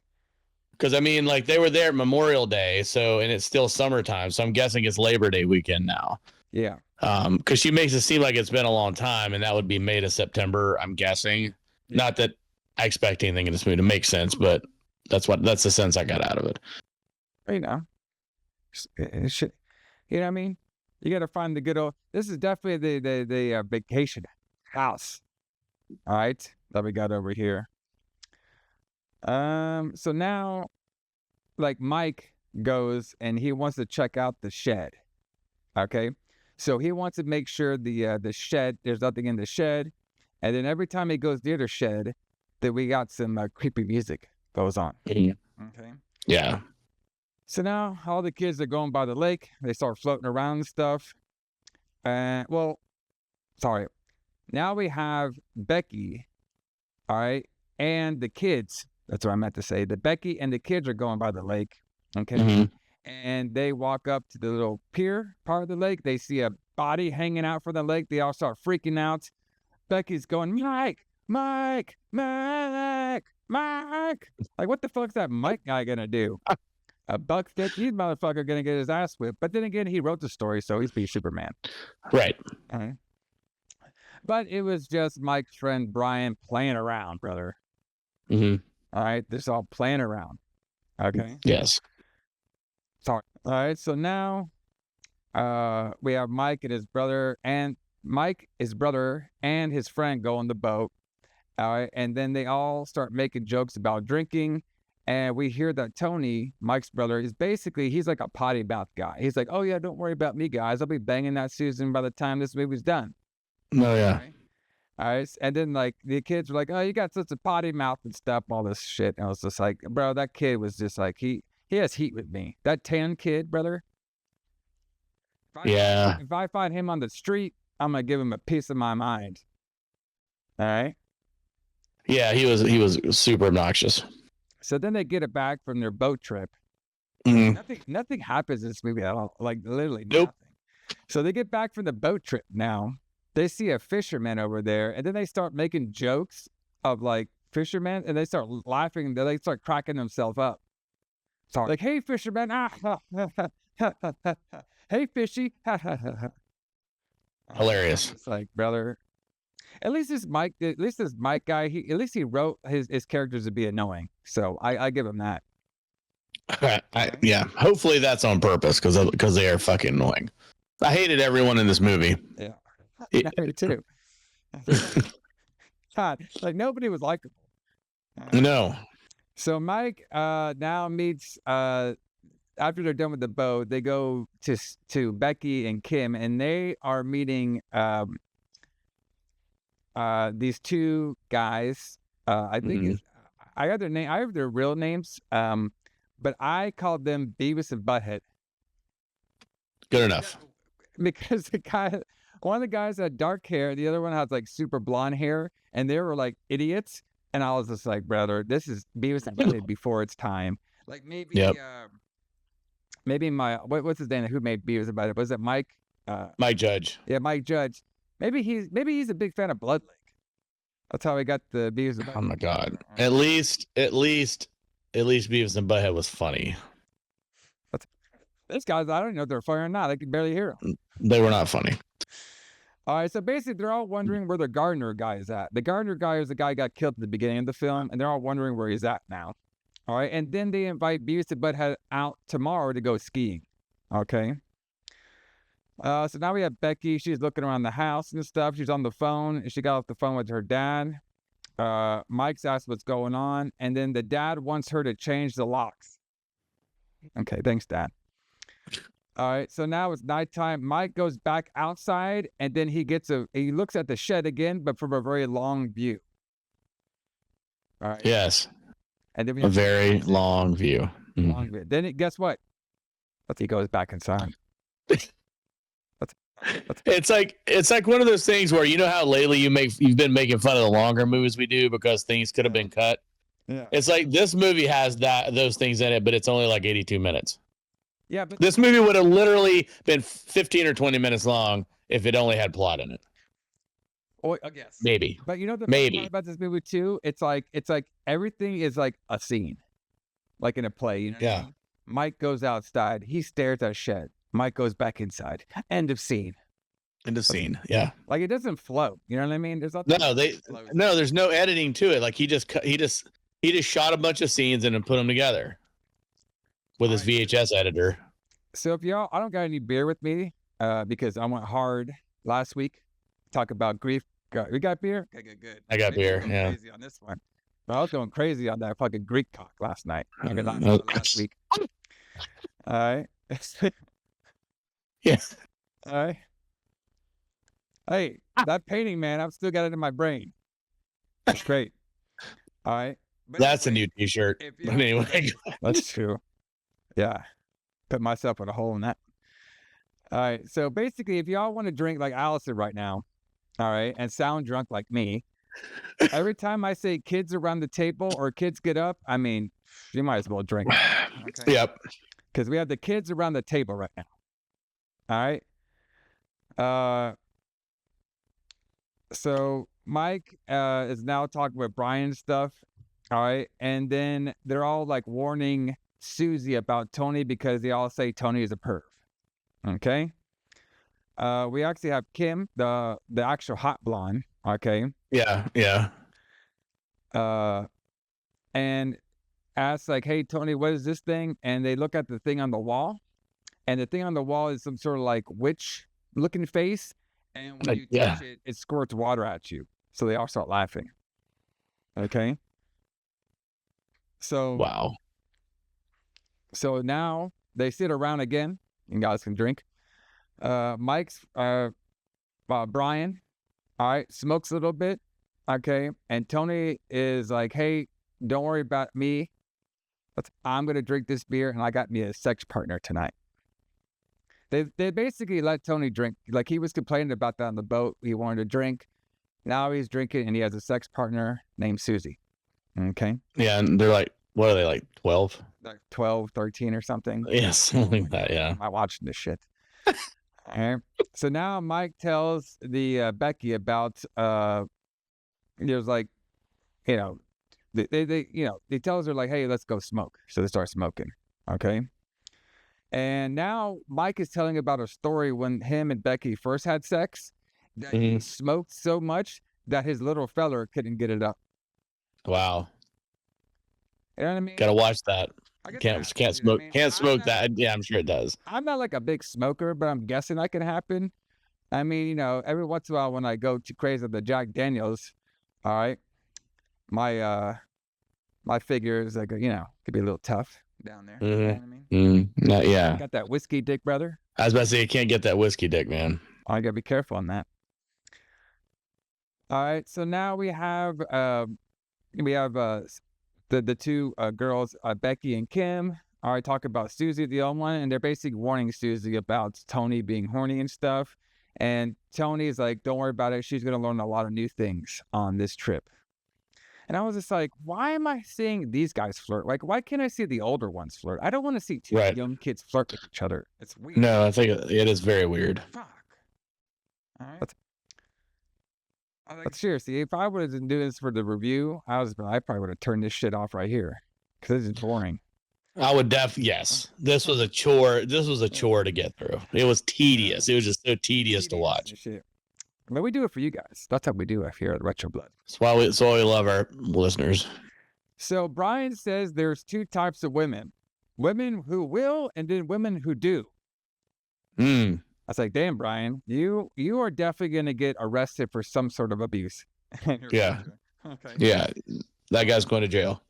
Speaker 2: Because I mean, like they were there Memorial Day, and it's still summertime, so I'm guessing it's Labor Day weekend now.
Speaker 1: Yeah.
Speaker 2: Because she makes it seem like it's been a long time, and that would be May to September, I'm guessing. Yeah. Not that I expect anything in this movie to make sense, but that's the sense I got out of it.
Speaker 1: You know, you know what I mean? You got to find the good old. This is definitely the vacation house. All right, that we got over here. So now, like Mike goes and he wants to check out the shed. Okay, so he wants to make sure the shed, there's nothing in the shed, and then every time he goes near the shed, that we got some creepy music goes on.
Speaker 2: Yeah.
Speaker 1: Okay.
Speaker 2: Yeah.
Speaker 1: So now all the kids are going by the lake. They start floating around and stuff. Now we have Becky, all right, and the kids. That's what I meant to say. The Becky and the kids are going by the lake, okay? And they walk up to the little pier part of the lake. They see a body hanging out from the lake. They all start freaking out. Becky's going, Mike, Mike, Mike, Mike. Like, what the fuck's that Mike guy gonna do? $1.50, motherfucker gonna get his ass whipped. But then again, he wrote the story, so he's be Superman.
Speaker 2: Right.
Speaker 1: But it was just Mike's friend Brian playing around, brother.
Speaker 2: All
Speaker 1: right, this is all playing around. Okay.
Speaker 2: Yes.
Speaker 1: Sorry. All right, so now we have Mike and his brother, and his friend go on the boat. All right, and then they all start making jokes about drinking, and we hear that Tony, Mike's brother, he's like a potty mouth guy. He's like, oh yeah, don't worry about me, guys. I'll be banging that Susan by the time this movie's done.
Speaker 2: Oh yeah.
Speaker 1: All right, and then like the kids were like, oh, you got such a potty mouth and stuff, all this shit. And I was just like, bro, that kid was just like, he has heat with me. That tan kid, brother. If I find him on the street, I'm gonna give him a piece of my mind. All right.
Speaker 2: Yeah, he was super obnoxious.
Speaker 1: So then they get it back from their boat trip.
Speaker 2: Mm.
Speaker 1: Nothing happens in this movie at all. Like literally
Speaker 2: Nope.
Speaker 1: nothing. So they get back from the boat trip now. They see a fisherman over there, and then they start making jokes of like fishermen, and they start laughing. They start cracking themselves up. So like, hey fisherman, hey fishy,
Speaker 2: Hilarious.
Speaker 1: It's like, brother. At least this Mike guy, at least he wrote his characters to be annoying. So I give him that.
Speaker 2: Yeah, hopefully that's on purpose because they are fucking annoying. I hated everyone in this movie.
Speaker 1: Yeah, I do too. God, like nobody was likable.
Speaker 2: No.
Speaker 1: So Mike now meets after they're done with the boat, they go to Becky and Kim, and they are meeting these two guys. I think I have their real names, but I called them Beavis and Butthead.
Speaker 2: Good enough.
Speaker 1: Because one of the guys had dark hair, the other one has like super blonde hair, and they were like idiots. And I was just like, brother, this is Beavis and Butthead before its time. Like maybe, maybe what's his name? Who made Beavis and Butthead? Was it Mike?
Speaker 2: Mike Judge.
Speaker 1: Yeah, Mike Judge. Maybe he's a big fan of Blood Lake. That's how he got the Beavis and Butthead.
Speaker 2: Oh my god! At least Beavis and Butthead was funny.
Speaker 1: These guys, I don't know if they're funny or not. I can barely hear them.
Speaker 2: They were not funny.
Speaker 1: All right, so basically, they're all wondering where the gardener guy is at. The gardener guy is the guy who got killed at the beginning of the film, and they're all wondering where he's at now. All right, and then they invite Beavis and Butthead out tomorrow to go skiing. Okay. So now we have Becky. She's looking around the house and stuff. She's on the phone, and she got off the phone with her dad. Mike's asked what's going on, and then the dad wants her to change the locks. Okay, thanks, Dad. All right, so now it's nighttime. Mike goes back outside, and then he looks at the shed again, but from a very long view. All right.
Speaker 2: Yes.
Speaker 1: And then
Speaker 2: a very long view.
Speaker 1: Long view. Then guess what? He goes back inside.
Speaker 2: It's like one of those things where you know how lately you've been making fun of the longer movies we do because things could have been cut.
Speaker 1: Yeah.
Speaker 2: It's like this movie has those things in it, but it's only like 82 minutes.
Speaker 1: Yeah, but
Speaker 2: this movie would have literally been 15 or 20 minutes long if it only had plot in it.
Speaker 1: Oh, I guess.
Speaker 2: Maybe.
Speaker 1: But you know the best part about this movie too? It's like everything is like a scene. Like in a play, you know?
Speaker 2: Yeah.
Speaker 1: What I mean? Mike goes outside, he stares at a shed. Mike goes back inside. End of scene.
Speaker 2: End of scene. Yeah.
Speaker 1: Like it doesn't flow. You know what I mean? There's nothing.
Speaker 2: There's no editing to it. Like he just shot a bunch of scenes and then put them together with his VHS editor.
Speaker 1: So if y'all, I don't got any beer with me because I went hard last week. Talk about grief. We got beer? Okay, good.
Speaker 2: I got beer. Yeah.
Speaker 1: Crazy on this one. But I was going crazy on that fucking Greek cock last night. Last week. All right.
Speaker 2: Yeah.
Speaker 1: All right. Hey, that painting, man, I've still got it in my brain. That's great. All right.
Speaker 2: But that's anyway, a new T-shirt. But anyway,
Speaker 1: that's true. Yeah. Put myself in a hole in that. All right. So basically, if y'all want to drink like Alison right now, all right, and sound drunk like me, every time I say kids around the table or kids get up, I mean, you might as well drink. Okay?
Speaker 2: Yep.
Speaker 1: Because we have the kids around the table right now. All right. So Mike is now talking with Brian and stuff. All right. And then they're all like warning Susie about Tony because they all say Tony is a perv. Okay. We actually have Kim, the actual hot blonde. Okay.
Speaker 2: Yeah. Yeah.
Speaker 1: And asks like, hey, Tony, what is this thing? And they look at the thing on the wall. And the thing on the wall is some sort of like witch looking face. And when you touch it, it squirts water at you. So they all start laughing. Okay. So.
Speaker 2: Wow.
Speaker 1: So now they sit around again. You guys can drink. Mike's, Brian, all right, smokes a little bit. Okay. And Tony is like, hey, don't worry about me. I'm going to drink this beer and I got me a sex partner tonight. They basically let Tony drink. Like he was complaining about that on the boat. He wanted to drink. Now he's drinking, and he has a sex partner named Susie. Okay.
Speaker 2: Yeah, and they're like, what are they, like 12?
Speaker 1: Like 12, 13 or something.
Speaker 2: Yes, something like that. Yeah.
Speaker 1: Am I watching this shit? All right. So now Mike tells the Becky about there's like, you know, they tells her like, hey, let's go smoke. So they start smoking. Okay. And now Mike is telling about a story when him and Becky first had sex, that he smoked so much that his little feller couldn't get it up.
Speaker 2: Wow.
Speaker 1: You know what I mean?
Speaker 2: Gotta watch that. Can't smoke.
Speaker 1: You know what I mean?
Speaker 2: Can't smoke that. Yeah, I'm sure it does.
Speaker 1: I'm not like a big smoker, but I'm guessing that can happen. I mean, you know, every once in a while when I go to crazy the Jack Daniels, all right, my figure is like, you know, could be a little tough down there. You know what I mean?
Speaker 2: Yeah.
Speaker 1: Got that whiskey dick, brother.
Speaker 2: I was about to say, you can't get that whiskey dick, man.
Speaker 1: I gotta be careful on that. All right, so now we have the two girls, Becky and Kim. All right, talk about Susie, the old one, and they're basically warning Susie about Tony being horny and stuff. And Tony's like, don't worry about it. She's gonna learn a lot of new things on this trip. And I was just like, why am I seeing these guys flirt? Like, why can't I see the older ones flirt? I don't want to see two young kids flirt with each other. It's weird.
Speaker 2: No, I think it is very weird.
Speaker 1: Fuck. All right. But seriously, if I would have done this for the review, I probably would have turned this shit off right here because this is boring.
Speaker 2: I would yes. This was a chore. This was a chore to get through. It was tedious. It was just so tedious to watch.
Speaker 1: But we do it for you guys. That's how we do it here at Retro Blood.
Speaker 2: That's why we love our listeners.
Speaker 1: So Brian says there's two types of women: women who will, and then women who do. I was like, damn, Brian, you are definitely gonna get arrested for some sort of abuse.
Speaker 2: Yeah.
Speaker 1: Okay.
Speaker 2: Yeah, that guy's going to jail.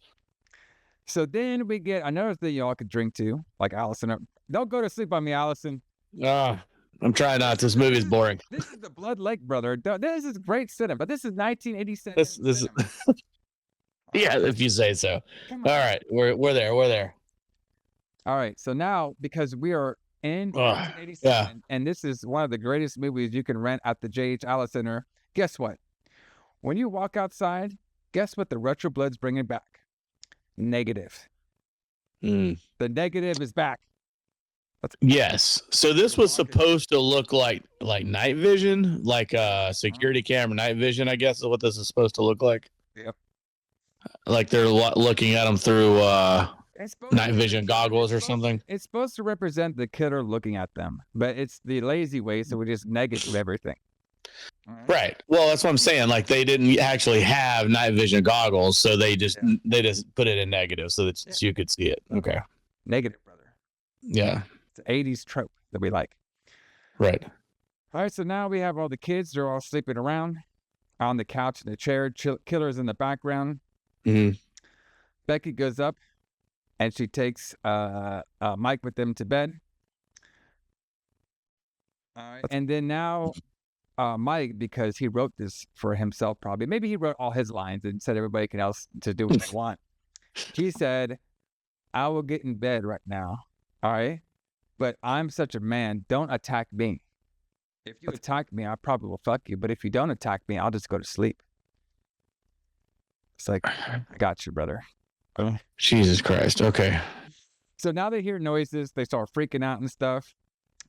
Speaker 1: So then we get another thing y'all could drink to, like Alison. Don't go to sleep on me, Alison.
Speaker 2: I'm trying not. This movie is boring.
Speaker 1: This is the Blood Lake, brother. This is great cinema, but this is 1987.
Speaker 2: This yeah, if you say so. All right, we're there.
Speaker 1: All right, so now because we are in 1987, and this is one of the greatest movies you can rent at the J.H. Alice Center. Guess what? When you walk outside, guess what the Retro Blood's bringing back? Negative. The negative is back.
Speaker 2: Yes. So this was supposed to look like night vision, like security camera night vision, I guess is what this is supposed to look like.
Speaker 1: Yep.
Speaker 2: Like they're looking at them through night vision goggles or something.
Speaker 1: It's supposed to represent the killer looking at them, but it's the lazy way, so we just negative everything.
Speaker 2: Right. Well, that's what I'm saying. Like they didn't actually have night vision goggles, so they just put it in negative so that you could see it. Okay.
Speaker 1: Negative, brother.
Speaker 2: Yeah.
Speaker 1: It's an 80s trope that we like.
Speaker 2: Right.
Speaker 1: All right, so now we have all the kids. They're all sleeping around on the couch in the chair. Killer's in the background. Becky goes up, and she takes Mike with them to bed. All right. And then now Mike, because he wrote this for himself probably, maybe he wrote all his lines and said everybody can else to do what they want. He said, I will get in bed right now, all right? But I'm such a man, don't attack me. If you attack me, I probably will fuck you. But if you don't attack me, I'll just go to sleep. It's like, I got you, brother.
Speaker 2: Jesus Christ. Okay.
Speaker 1: So now they hear noises. They start freaking out and stuff.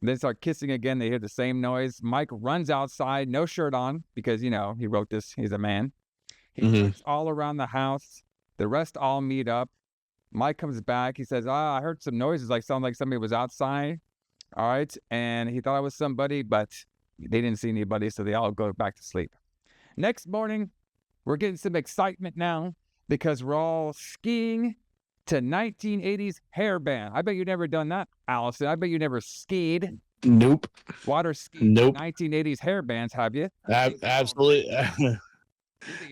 Speaker 1: They start kissing again. They hear the same noise. Mike runs outside, no shirt on, because, you know, he wrote this. He's a man. He looks all around the house. The rest all meet up. Mike comes back. He says, I heard some noises, sound like somebody was outside. All right. And he thought it was somebody, but they didn't see anybody, so they all go back to sleep. Next morning, we're getting some excitement now because we're all skiing to 1980s hairband. I bet you've never done that, Allison. I bet you never skied.
Speaker 2: Nope.
Speaker 1: Water skiing.
Speaker 2: Nope.
Speaker 1: 1980s hairbands, have you?
Speaker 2: Absolutely.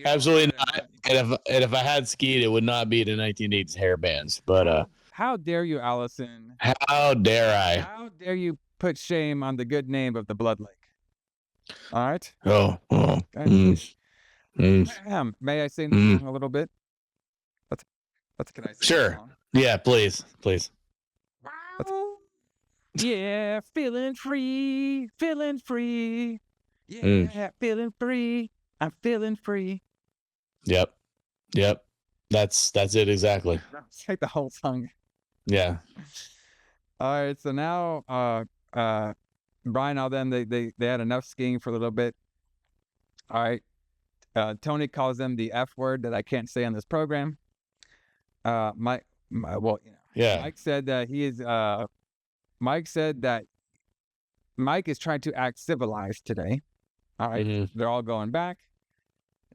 Speaker 2: Absolutely not. And if I had skied, it would not be the 1980s hairbands. But
Speaker 1: how dare you, Allison?
Speaker 2: How dare I?
Speaker 1: How dare you put shame on the good name of the Blood Lake? All right.
Speaker 2: Oh.
Speaker 1: May I sing the song a little bit? Can I sing
Speaker 2: sure.
Speaker 1: the song?
Speaker 2: Yeah, please.
Speaker 1: Yeah, feeling free. Yeah, feeling free. I'm feeling free.
Speaker 2: Yep. That's it exactly.
Speaker 1: It's like the whole song.
Speaker 2: Yeah.
Speaker 1: All right, so now Brian, all them they had enough skiing for a little bit. All right. Tony calls them the F word that I can't say on this program. Mike said that Mike is trying to act civilized today. All right.
Speaker 2: Mm-hmm.
Speaker 1: They're all going back.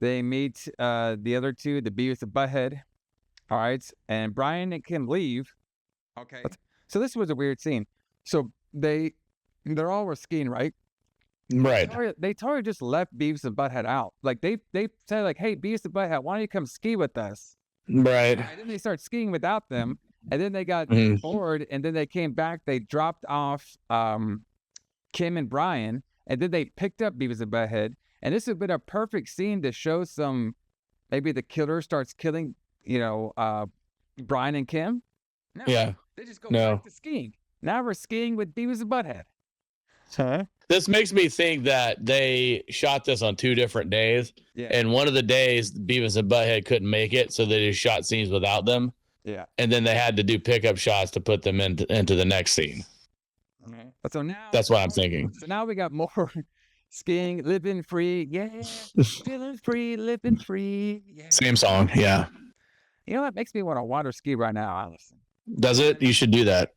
Speaker 1: They meet the other two, the Beavis and Butthead. All right. And Brian and Kim leave. Okay. So this was a weird scene. So they're all were skiing, right?
Speaker 2: Right.
Speaker 1: They totally just left Beavis and Butthead out. Like they said, like, hey, Beavis and Butthead, why don't you come ski with us?
Speaker 2: Right.
Speaker 1: And then they start skiing without them. And then they got bored, and then they came back. They dropped off Kim and Brian, and then they picked up Beavis and Butthead. And this would have been a perfect scene to show maybe the killer starts killing, Brian and Kim. No,
Speaker 2: yeah.
Speaker 1: They just go back to skiing. Now we're skiing with Beavis and Butthead. Huh?
Speaker 2: This makes me think that they shot this on 2 different days.
Speaker 1: Yeah.
Speaker 2: And one of the days, Beavis and Butthead couldn't make it, so they just shot scenes without them.
Speaker 1: Yeah.
Speaker 2: And then they had to do pickup shots to put them into the next scene.
Speaker 1: Okay. So now
Speaker 2: that's what I'm thinking.
Speaker 1: So now we got more skiing, living free. Yeah. Feeling free, living free. Yeah.
Speaker 2: Same song. Yeah.
Speaker 1: You know, that makes me want to water ski right now, Alison.
Speaker 2: Does it? You should do that.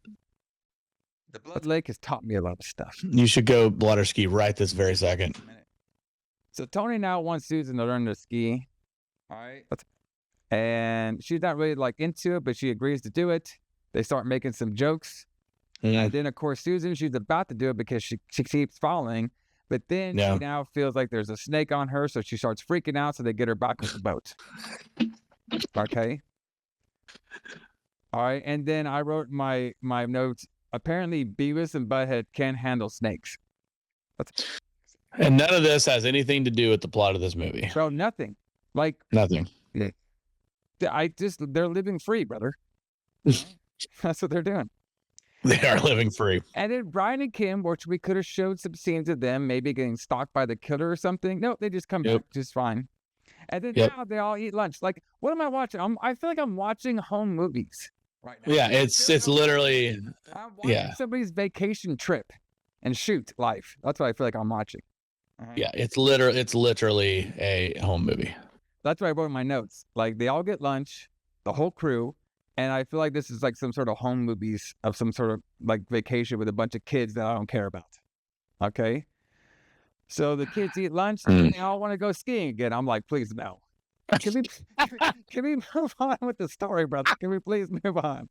Speaker 1: The Blood Lake has taught me a lot of stuff.
Speaker 2: You should go water ski right this very second.
Speaker 1: So Tony now wants Susan to learn to ski. All right. And she's not really like into it, but she agrees to do it. They start making some jokes. And then, of course, Susan, she's about to do it because she keeps falling. But then she now feels like there's a snake on her, so she starts freaking out, so they get her back on the boat. Okay. All right. And then I wrote my notes. Apparently, Beavis and Butthead can't handle snakes.
Speaker 2: And none of this has anything to do with the plot of this movie.
Speaker 1: Bro, nothing. Like
Speaker 2: nothing.
Speaker 1: Yeah. They're living free, brother. That's what they're doing.
Speaker 2: They are living free.
Speaker 1: And then Brian and Kim, which we could have showed some scenes of them maybe getting stalked by the killer or something. No, they just come back just fine. And then now they all eat lunch. Like, what am I watching? I feel like I'm watching home movies right now.
Speaker 2: Yeah, it's literally
Speaker 1: I'm watching somebody's vacation trip and shoot life. That's what I feel like I'm watching.
Speaker 2: Yeah, it's literally a home movie.
Speaker 1: That's what I wrote in my notes. Like, they all get lunch, the whole crew, and I feel like this is like some sort of home movies of some sort of like vacation with a bunch of kids that I don't care about. Okay? So the kids eat lunch and they all want to go skiing again. I'm like, please no. Can we move on with the story, brother? Can we please move on?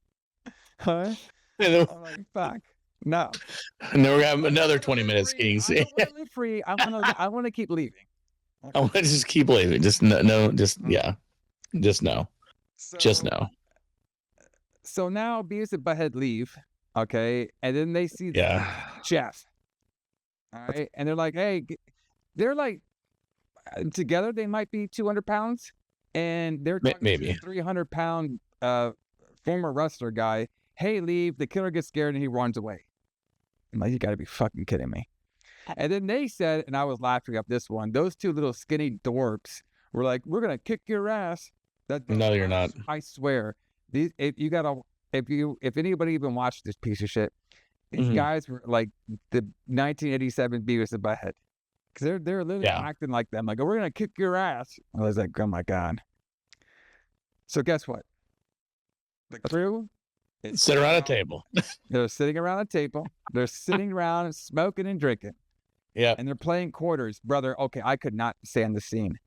Speaker 1: Huh? I'm like, fuck. No.
Speaker 2: And then we're gonna have another 20 minutes skiing scene.
Speaker 1: I want to live free. I want to keep leaving.
Speaker 2: Okay. I want to just keep leaving. Just no. Just no. Just no.
Speaker 1: So now Beavis and Butthead leave, okay, and then they see the chef. All right, and they're like, hey, they're like together they might be 200 pounds, and they're talking
Speaker 2: maybe
Speaker 1: to a 300-pound former wrestler guy. Hey, leave. The killer gets scared and he runs away. I'm like, you got to be fucking kidding me. And then they said, and I was laughing up this one, those two little skinny dorks were like, we're going to kick your ass.
Speaker 2: No, you're not.
Speaker 1: I swear. If anybody even watched this piece of shit, these guys were like the 1987 Beavis and Butthead. Because they're literally acting like them. Like, we're going to kick your ass. I was like, oh my God. So guess what? The crew
Speaker 2: sit around a table.
Speaker 1: They're sitting around a table. They're sitting around and smoking and drinking.
Speaker 2: Yeah.
Speaker 1: And they're playing quarters. Brother, okay, I could not stand the scene.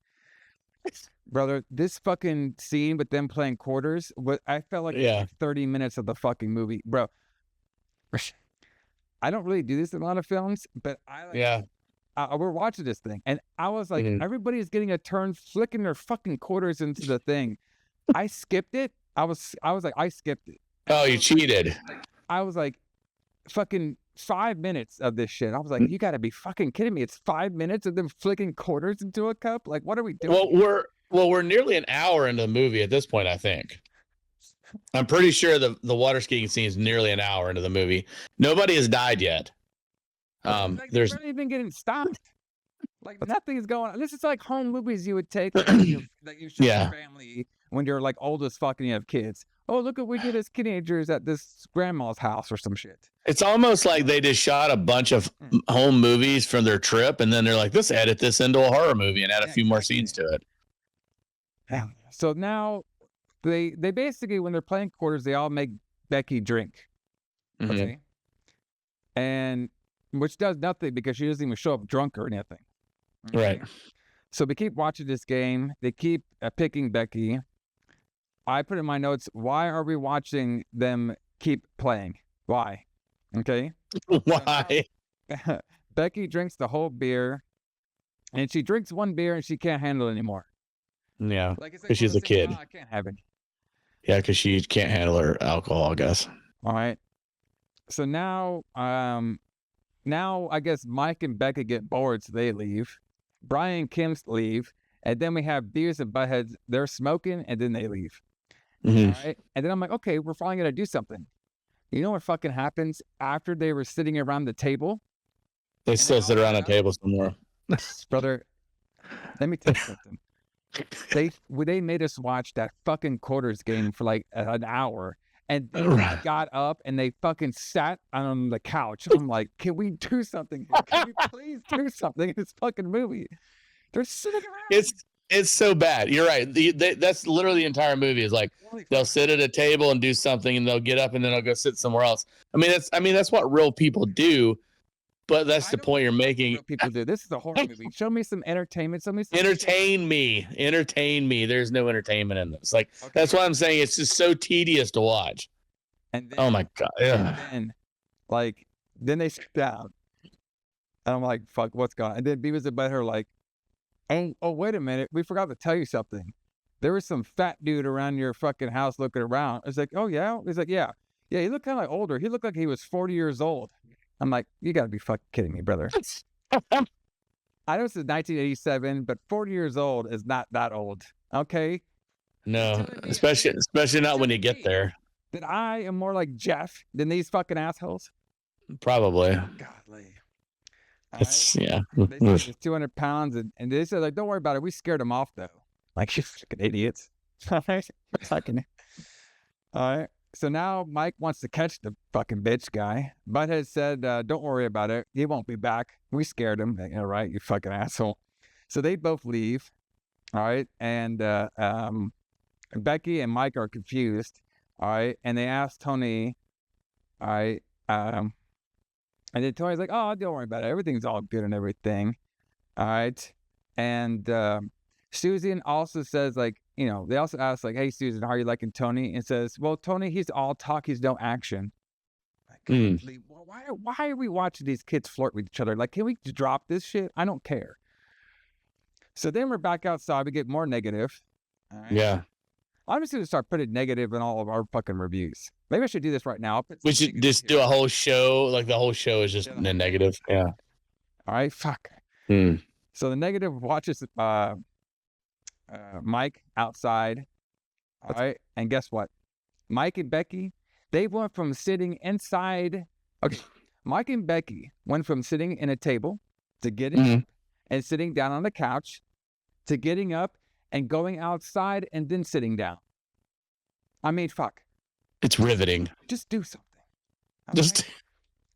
Speaker 1: Brother, this fucking scene with them playing quarters, I felt like 30 minutes of the fucking movie. Bro, I don't really do this in a lot of films, but we're watching this thing. And I was like, everybody is getting a turn, flicking their fucking quarters into the thing. I skipped it. I was like, I skipped it.
Speaker 2: Oh, you cheated.
Speaker 1: I was like, fucking 5 minutes of this shit. I was like, you got to be fucking kidding me. It's 5 minutes of them flicking quarters into a cup? Like, what are we doing?
Speaker 2: Well, we're nearly an hour into the movie at this point, I think. I'm pretty sure the water skiing scene is nearly an hour into the movie. Nobody has died yet.
Speaker 1: They're not even getting stopped. Like nothing's going on. This is like home movies you would take that you show your family when you're like old as fuck and you have kids. Oh, look what we did as teenagers at this grandma's house or some shit.
Speaker 2: It's almost like they just shot a bunch of home movies from their trip, and then they're like, let's edit this into a horror movie and add a few more scenes to it.
Speaker 1: Yeah. So now they basically, when they're playing quarters, they all make Becky drink. Okay. And which does nothing because she doesn't even show up drunk or anything. Okay?
Speaker 2: Right.
Speaker 1: So we keep watching this game. They keep picking Becky. I put in my notes, why are we watching them keep playing? Why? Okay.
Speaker 2: Why?
Speaker 1: So Becky drinks the whole beer, and she drinks one beer and she can't handle it anymore.
Speaker 2: Yeah, because she's a kid.
Speaker 1: I can't have any.
Speaker 2: Yeah, because she can't handle her alcohol, I guess.
Speaker 1: All right. So now I guess Mike and Becca get bored, so they leave. Brian and Kim leave, and then we have Beers and Buttheads. They're smoking, and then they leave. All right. And then I'm like, okay, we're finally gonna do something. You know what fucking happens after they were sitting around the table?
Speaker 2: They still sit around a table somewhere.
Speaker 1: Brother, let me tell you something. They made us watch that fucking quarters game for like an hour. And they got up and they fucking sat on the couch. I'm like, can we do something here? Can we please do something in this fucking movie? They're sitting around.
Speaker 2: It's so bad. You're right. That's literally the entire movie. Is like they'll sit at a table and do something, and they'll get up and then they'll go sit somewhere else. I mean that's what real people do. But that's the point you're making.
Speaker 1: Real people do. This is a horror movie. Show me some entertainment.
Speaker 2: Entertain me. There's no entertainment in this. Like that's why I'm saying it's just so tedious to watch.
Speaker 1: And then,
Speaker 2: oh my god. Yeah.
Speaker 1: And then they sit down. And I'm like, fuck, what's going on? And then Beavis and Butthead are like, oh, wait a minute. We forgot to tell you something. There was some fat dude around your fucking house looking around. It's like, oh, yeah? He's like, yeah. Yeah, he looked kind of like older. He looked like he was 40 years old. I'm like, you got to be fucking kidding me, brother. I know this is 1987, but 40 years old is not that old. Okay?
Speaker 2: No, especially not when you get there.
Speaker 1: That I am more like Jeff than these fucking assholes?
Speaker 2: Probably.
Speaker 1: Godly.
Speaker 2: It's, yeah.
Speaker 1: They said he's 200 pounds, and they said, like, don't worry about it. We scared him off, though. Like, you fucking idiots. Fucking. All right. So now Mike wants to catch the fucking bitch guy. Butthead said, don't worry about it. He won't be back. We scared him. All right, you fucking asshole. So they both leave. All right. And Becky and Mike are confused. All right. And they ask Tony, all right. And then Tony's like, oh, don't worry about it. Everything's all good and everything. All right. And Susan also says, like, you know, they also ask, like, hey, Susan, how are you liking Tony? And says, well, Tony, he's all talk, he's no action. Like, why are we watching these kids flirt with each other? Like, can we drop this shit? I don't care. So then we're back outside. We get more negative. All right?
Speaker 2: Yeah.
Speaker 1: I'm just going to start putting negative in all of our fucking reviews. Maybe I should do this right now.
Speaker 2: We should just do a whole show. Like, the whole show is just in negative. Yeah.
Speaker 1: All right. Fuck. So the negative watches Mike outside. All right. And guess what? Mike and Becky, they went from sitting inside. Okay. Mike and Becky went from sitting in a table to getting up and sitting down on the couch to getting up and going outside and then sitting down. I mean, fuck.
Speaker 2: It's riveting.
Speaker 1: Just do something.
Speaker 2: Okay? Just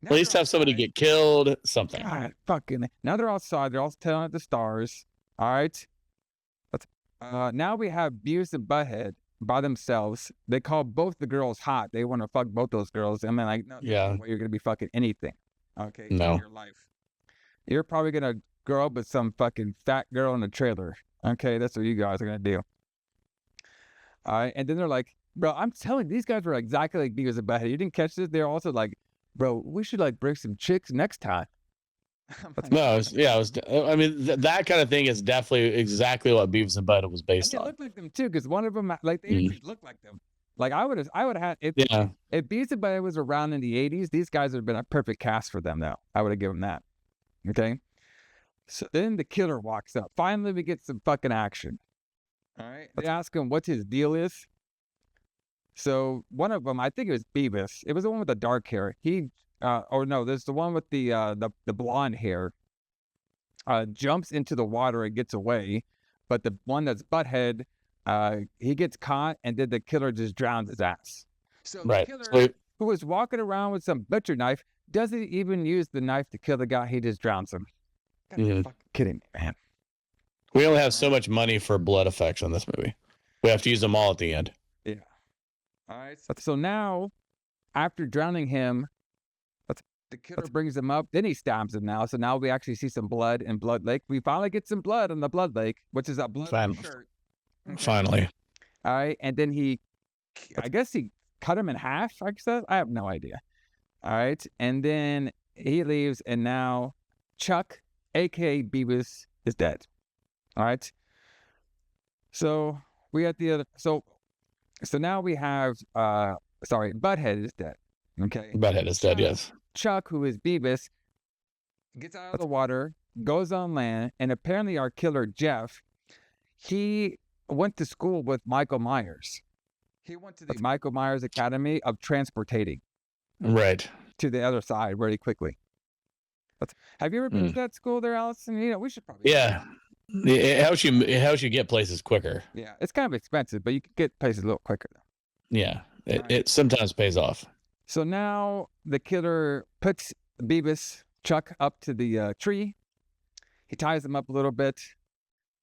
Speaker 2: at least have somebody get killed. Something.
Speaker 1: God, fucking. Now they're outside. They're all staring at the stars. All right. Now we have Beavis and Butthead by themselves. They call both the girls hot. They want to fuck both those girls. I mean, like, no,
Speaker 2: yeah,
Speaker 1: you're gonna be fucking anything. Okay.
Speaker 2: No.
Speaker 1: In your life. You're probably gonna grow up with some fucking fat girl in a trailer. Okay, that's what you guys are gonna do. All right, and then they're like, bro, I'm telling you, these guys were exactly like Beavis and Butthead. You didn't catch this? They're also like, bro, we should like bring some chicks next time.
Speaker 2: No, I mean, that kind of thing is definitely exactly what Beavis and Butthead was based on.
Speaker 1: They look like them too, because one of them, like, they look like them. Like, I would have had, if Beavis and Butthead was around in the 80s, these guys would have been a perfect cast for them, though. I would have given them that. Okay? So then the killer walks up. Finally, we get some fucking action. All right? They ask him what his deal is. So one of them, I think it was Beavis. It was the one with the dark hair. Or no, there's the one with the blonde hair. jumps into the water and gets away, but the one that's butthead, he gets caught, and then the killer just drowns his ass. So the killer, who was walking around with some butcher knife, doesn't even use the knife to kill the guy. He just drowns him. Fucking kidding me, man.
Speaker 2: We only have so much money for blood effects on this movie. We have to use them all at the end.
Speaker 1: Yeah. All right. So now, after drowning him, the killer brings him up. Then he stabs him now. So now we actually see some blood in Blood Lake. We finally get some blood on the Blood Lake, which is a blood shirt. Okay.
Speaker 2: Finally.
Speaker 1: All right. And then I guess he cut him in half, I guess. I have no idea. All right. And then he leaves, and now Chuck, a.k.a. Beavis, is dead. All right. So we got the other. So now we have, Butthead is dead. Okay.
Speaker 2: Butthead is dead, yes.
Speaker 1: Chuck, who is Beavis, gets out of the water, goes on land, and apparently our killer, Jeff, he went to school with Michael Myers. He went to the Michael Myers Academy of Transportating.
Speaker 2: Right.
Speaker 1: To the other side really quickly. Have you ever been to that school there, Alison? You know, we should probably.
Speaker 2: Yeah. It helps you get places quicker.
Speaker 1: Yeah. It's kind of expensive, but you can get places a little quicker, though.
Speaker 2: Yeah. It sometimes pays off.
Speaker 1: So now the killer puts Beavis, Chuck, up to the tree. He ties him up a little bit.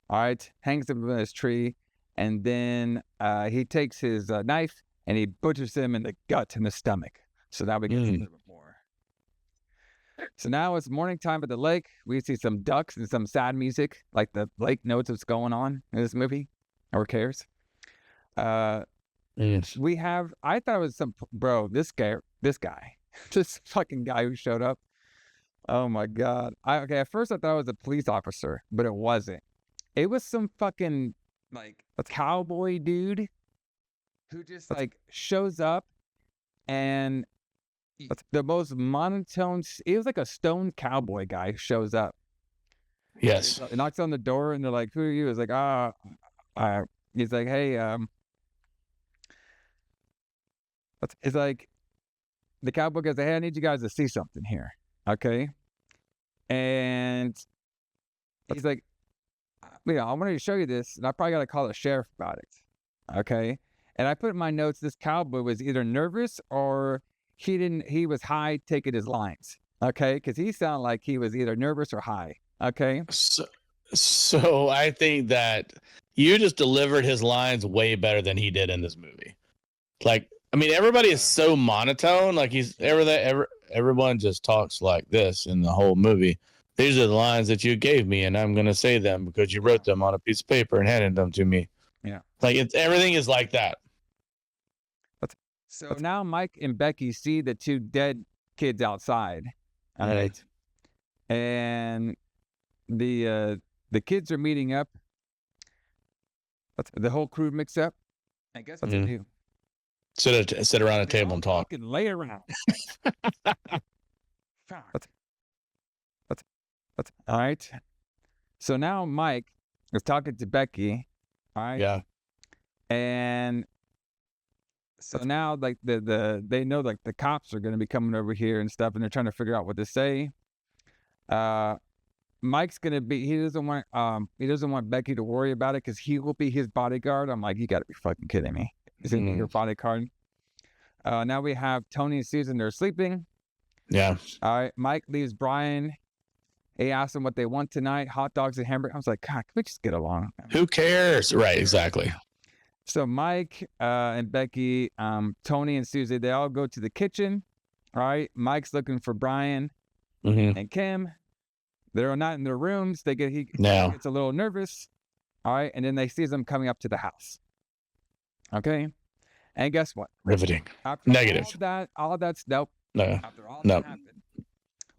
Speaker 1: All right. Hangs him in his tree. And then he takes his knife and he butchers him in the gut, in the stomach. So now we get a little bit more. So now it's morning time at the lake. We see some ducks and some sad music, like the lake knows what's going on in this movie, or cares. We have, I thought it was this fucking guy who showed up. Oh my God. At first I thought it was a police officer, but it wasn't. It was some fucking, like, a cowboy dude who just, like, shows up, and the most monotone, it was like a stoned cowboy guy who shows up.
Speaker 2: Yes.
Speaker 1: He knocks on the door, and they're like, "Who are you?" He's like, he's like, "Hey, it's like," the cowboy goes, "Hey, I need you guys to see something here." Okay. And he's like, "I wanted to show you this, and I probably got to call the sheriff about it." Okay. And I put in my notes, this cowboy was either nervous or he was high taking his lines. Okay. Because he sounded like he was either nervous or high. Okay.
Speaker 2: So I think that you just delivered his lines way better than he did in this movie. Like, I mean, everybody is so monotone. Like everyone just talks like this in the whole movie. These are the lines that you gave me, and I'm going to say them because you wrote them on a piece of paper and handed them to me.
Speaker 1: Yeah.
Speaker 2: Like, everything is like that.
Speaker 1: So now Mike and Becky see the two dead kids outside. All right. And the kids are meeting up. The whole crew mix up. I guess what they do.
Speaker 2: Sit around a table and talk.
Speaker 1: And lay around. All right. So now Mike is talking to Becky. All right.
Speaker 2: Yeah.
Speaker 1: And so now, like, they know, like, the cops are going to be coming over here and stuff, and they're trying to figure out what to say. Mike's going to be, he doesn't want Becky to worry about it because he will be his bodyguard. I'm like, you got to be fucking kidding me. Is he your bodyguard? Now we have Tony and Susan. They're sleeping.
Speaker 2: Yeah.
Speaker 1: All right. Mike leaves Brian. He asks them what they want tonight. Hot dogs and hamburgers. I was like, God, can we just get along?
Speaker 2: Who cares? Right. Exactly.
Speaker 1: So Mike and Becky, Tony and Susie, they all go to the kitchen. All right. Mike's looking for Brian and Kim. They're not in their rooms. He gets a little nervous. All right. And then they see them coming up to the house. Okay. And guess what?
Speaker 2: Riveting.
Speaker 1: After
Speaker 2: Negative.
Speaker 1: All that's nope.
Speaker 2: No.
Speaker 1: After all that happened,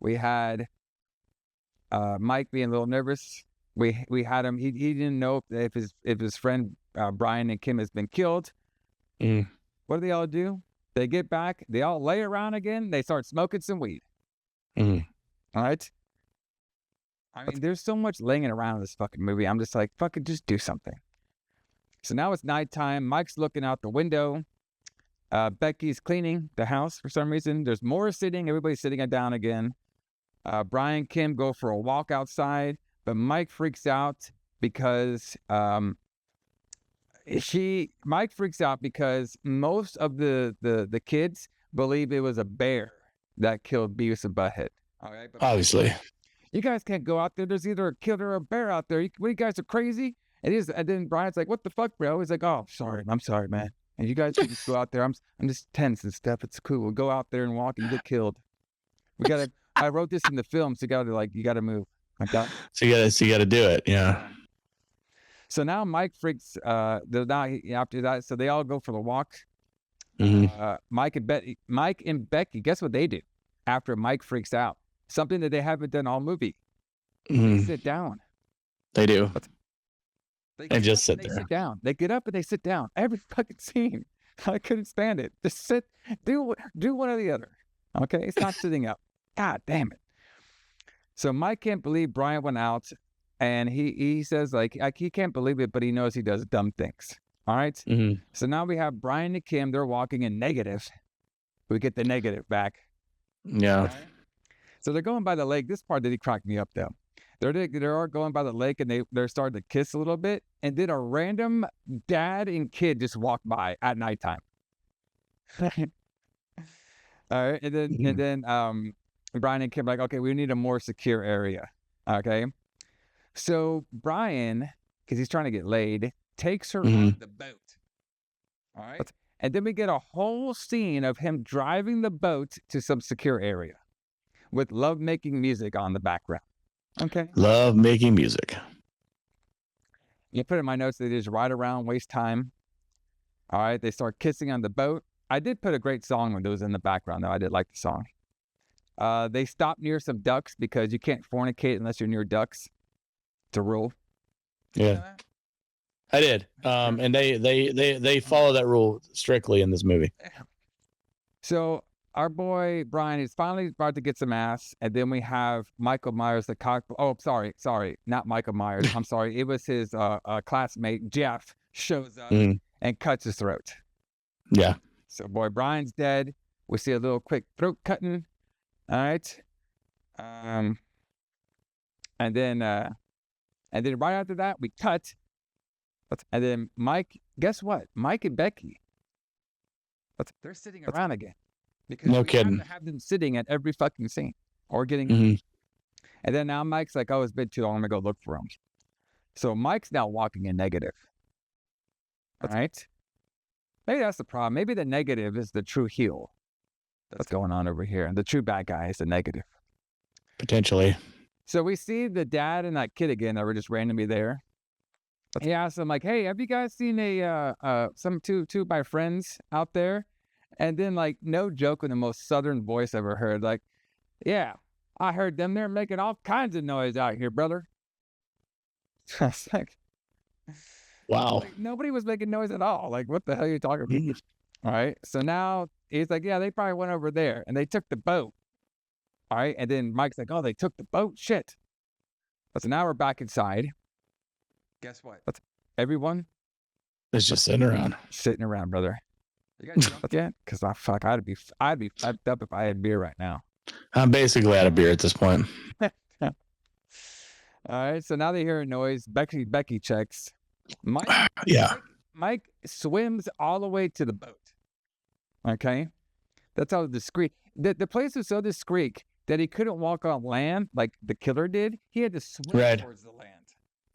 Speaker 1: we had Mike being a little nervous. We had him. He didn't know if his friend Brian and Kim has been killed. What do they all do? They get back. They all lay around again. They start smoking some weed. All right. I mean, there's so much laying around in this fucking movie. I'm just like, fucking just do something. So now it's nighttime. Mike's looking out the window. Becky's cleaning the house for some reason. There's more sitting. Everybody's sitting down again. Brian and Kim go for a walk outside. but Mike freaks out because Mike freaks out because most of the kids believe it was a bear that killed Beavis and Butthead. All right, but
Speaker 2: Obviously.
Speaker 1: you guys can't go out there. There's either a killer or a bear out there. You guys are crazy. And then Brian's like, "What the fuck, bro?" He's like, "Oh, sorry. I'm sorry, man. And you guys can just go out there. I'm just tense and stuff. It's cool. We'll go out there and walk and get killed. We gotta. I wrote this in the film, so you gotta move. Okay.
Speaker 2: So you gotta do it. Yeah.
Speaker 1: So now Mike freaks. After that, so they all go for the walk. Mike and Becky. Guess what they do after Mike freaks out? Something that they haven't done all movie. They sit down.
Speaker 2: They do.
Speaker 1: And
Speaker 2: just sit there.
Speaker 1: They sit down. They get up and they sit down. Every fucking scene. I couldn't stand it. Just sit. Do one or the other. Okay, it's not sitting up. God damn it. So Mike can't believe Brian went out, and he says like he can't believe it, but he knows he does dumb things. All right. So now we have Brian and Kim. They're walking in negative. We get the negative back.
Speaker 2: Yeah.
Speaker 1: Okay? So they're going by the lake. This part did crack me up though. They're going by the lake and they're starting to kiss a little bit, and then a random dad and kid just walk by at nighttime. All right, and then Brian and Kim are like, okay, we need a more secure area. Okay, so Brian, because he's trying to get laid, takes her on the boat. All right, and then we get a whole scene of him driving the boat to some secure area with love-making music on the background. Okay.
Speaker 2: Love making music.
Speaker 1: You put in my notes that they just ride around, waste time. All right. They start kissing on the boat. I did put a great song when it was in the background, though. I did like the song. They stop near some ducks because you can't fornicate unless you're near ducks. It's a rule.
Speaker 2: Yeah. I did. And they follow that rule strictly in this movie.
Speaker 1: So our boy Brian is finally about to get some ass, and then we have Michael Myers, the cock. Oh, sorry, not Michael Myers. I'm sorry. It was his classmate Jeff shows up and cuts his throat.
Speaker 2: Yeah.
Speaker 1: So boy Brian's dead. We see a little quick throat cutting. All right. And then right after that we cut. And then Mike. Guess what? Mike and Becky. They're sitting around again. Because
Speaker 2: no
Speaker 1: we
Speaker 2: kidding.
Speaker 1: have to have them sitting at every fucking scene or getting. And then now Mike's like, "Oh, it's been too long. I'm gonna go look for him." So Mike's now walking in negative. All right. Maybe that's the problem. Maybe the negative is the true heel. That's going on over here, and the true bad guy is the negative.
Speaker 2: Potentially.
Speaker 1: So we see the dad and that kid again that were just randomly there. He asks them like, "Hey, have you guys seen some two of my friends out there?" And then, like, no joke, in the most southern voice I've ever heard, like, "Yeah, I heard them. They're making all kinds of noise out here, brother." It's like,
Speaker 2: wow.
Speaker 1: Like, nobody was making noise at all. Like, what the hell are you talking about? All right. So now he's like, "Yeah, they probably went over there and they took the boat." All right. And then Mike's like, "Oh, they took the boat? Shit." So now we're back inside. Guess what? Everyone
Speaker 2: It's just sitting around.
Speaker 1: Sitting around, brother. You guys drunk yet? Because I'd be fucked up if I had beer right now.
Speaker 2: I'm basically out of beer at this point.
Speaker 1: All right, so now they hear a noise. Becky checks. Mike swims all the way to the boat. Okay, that's how discreet. The place was so discreet that he couldn't walk on land like the killer did. He had to swim towards the land.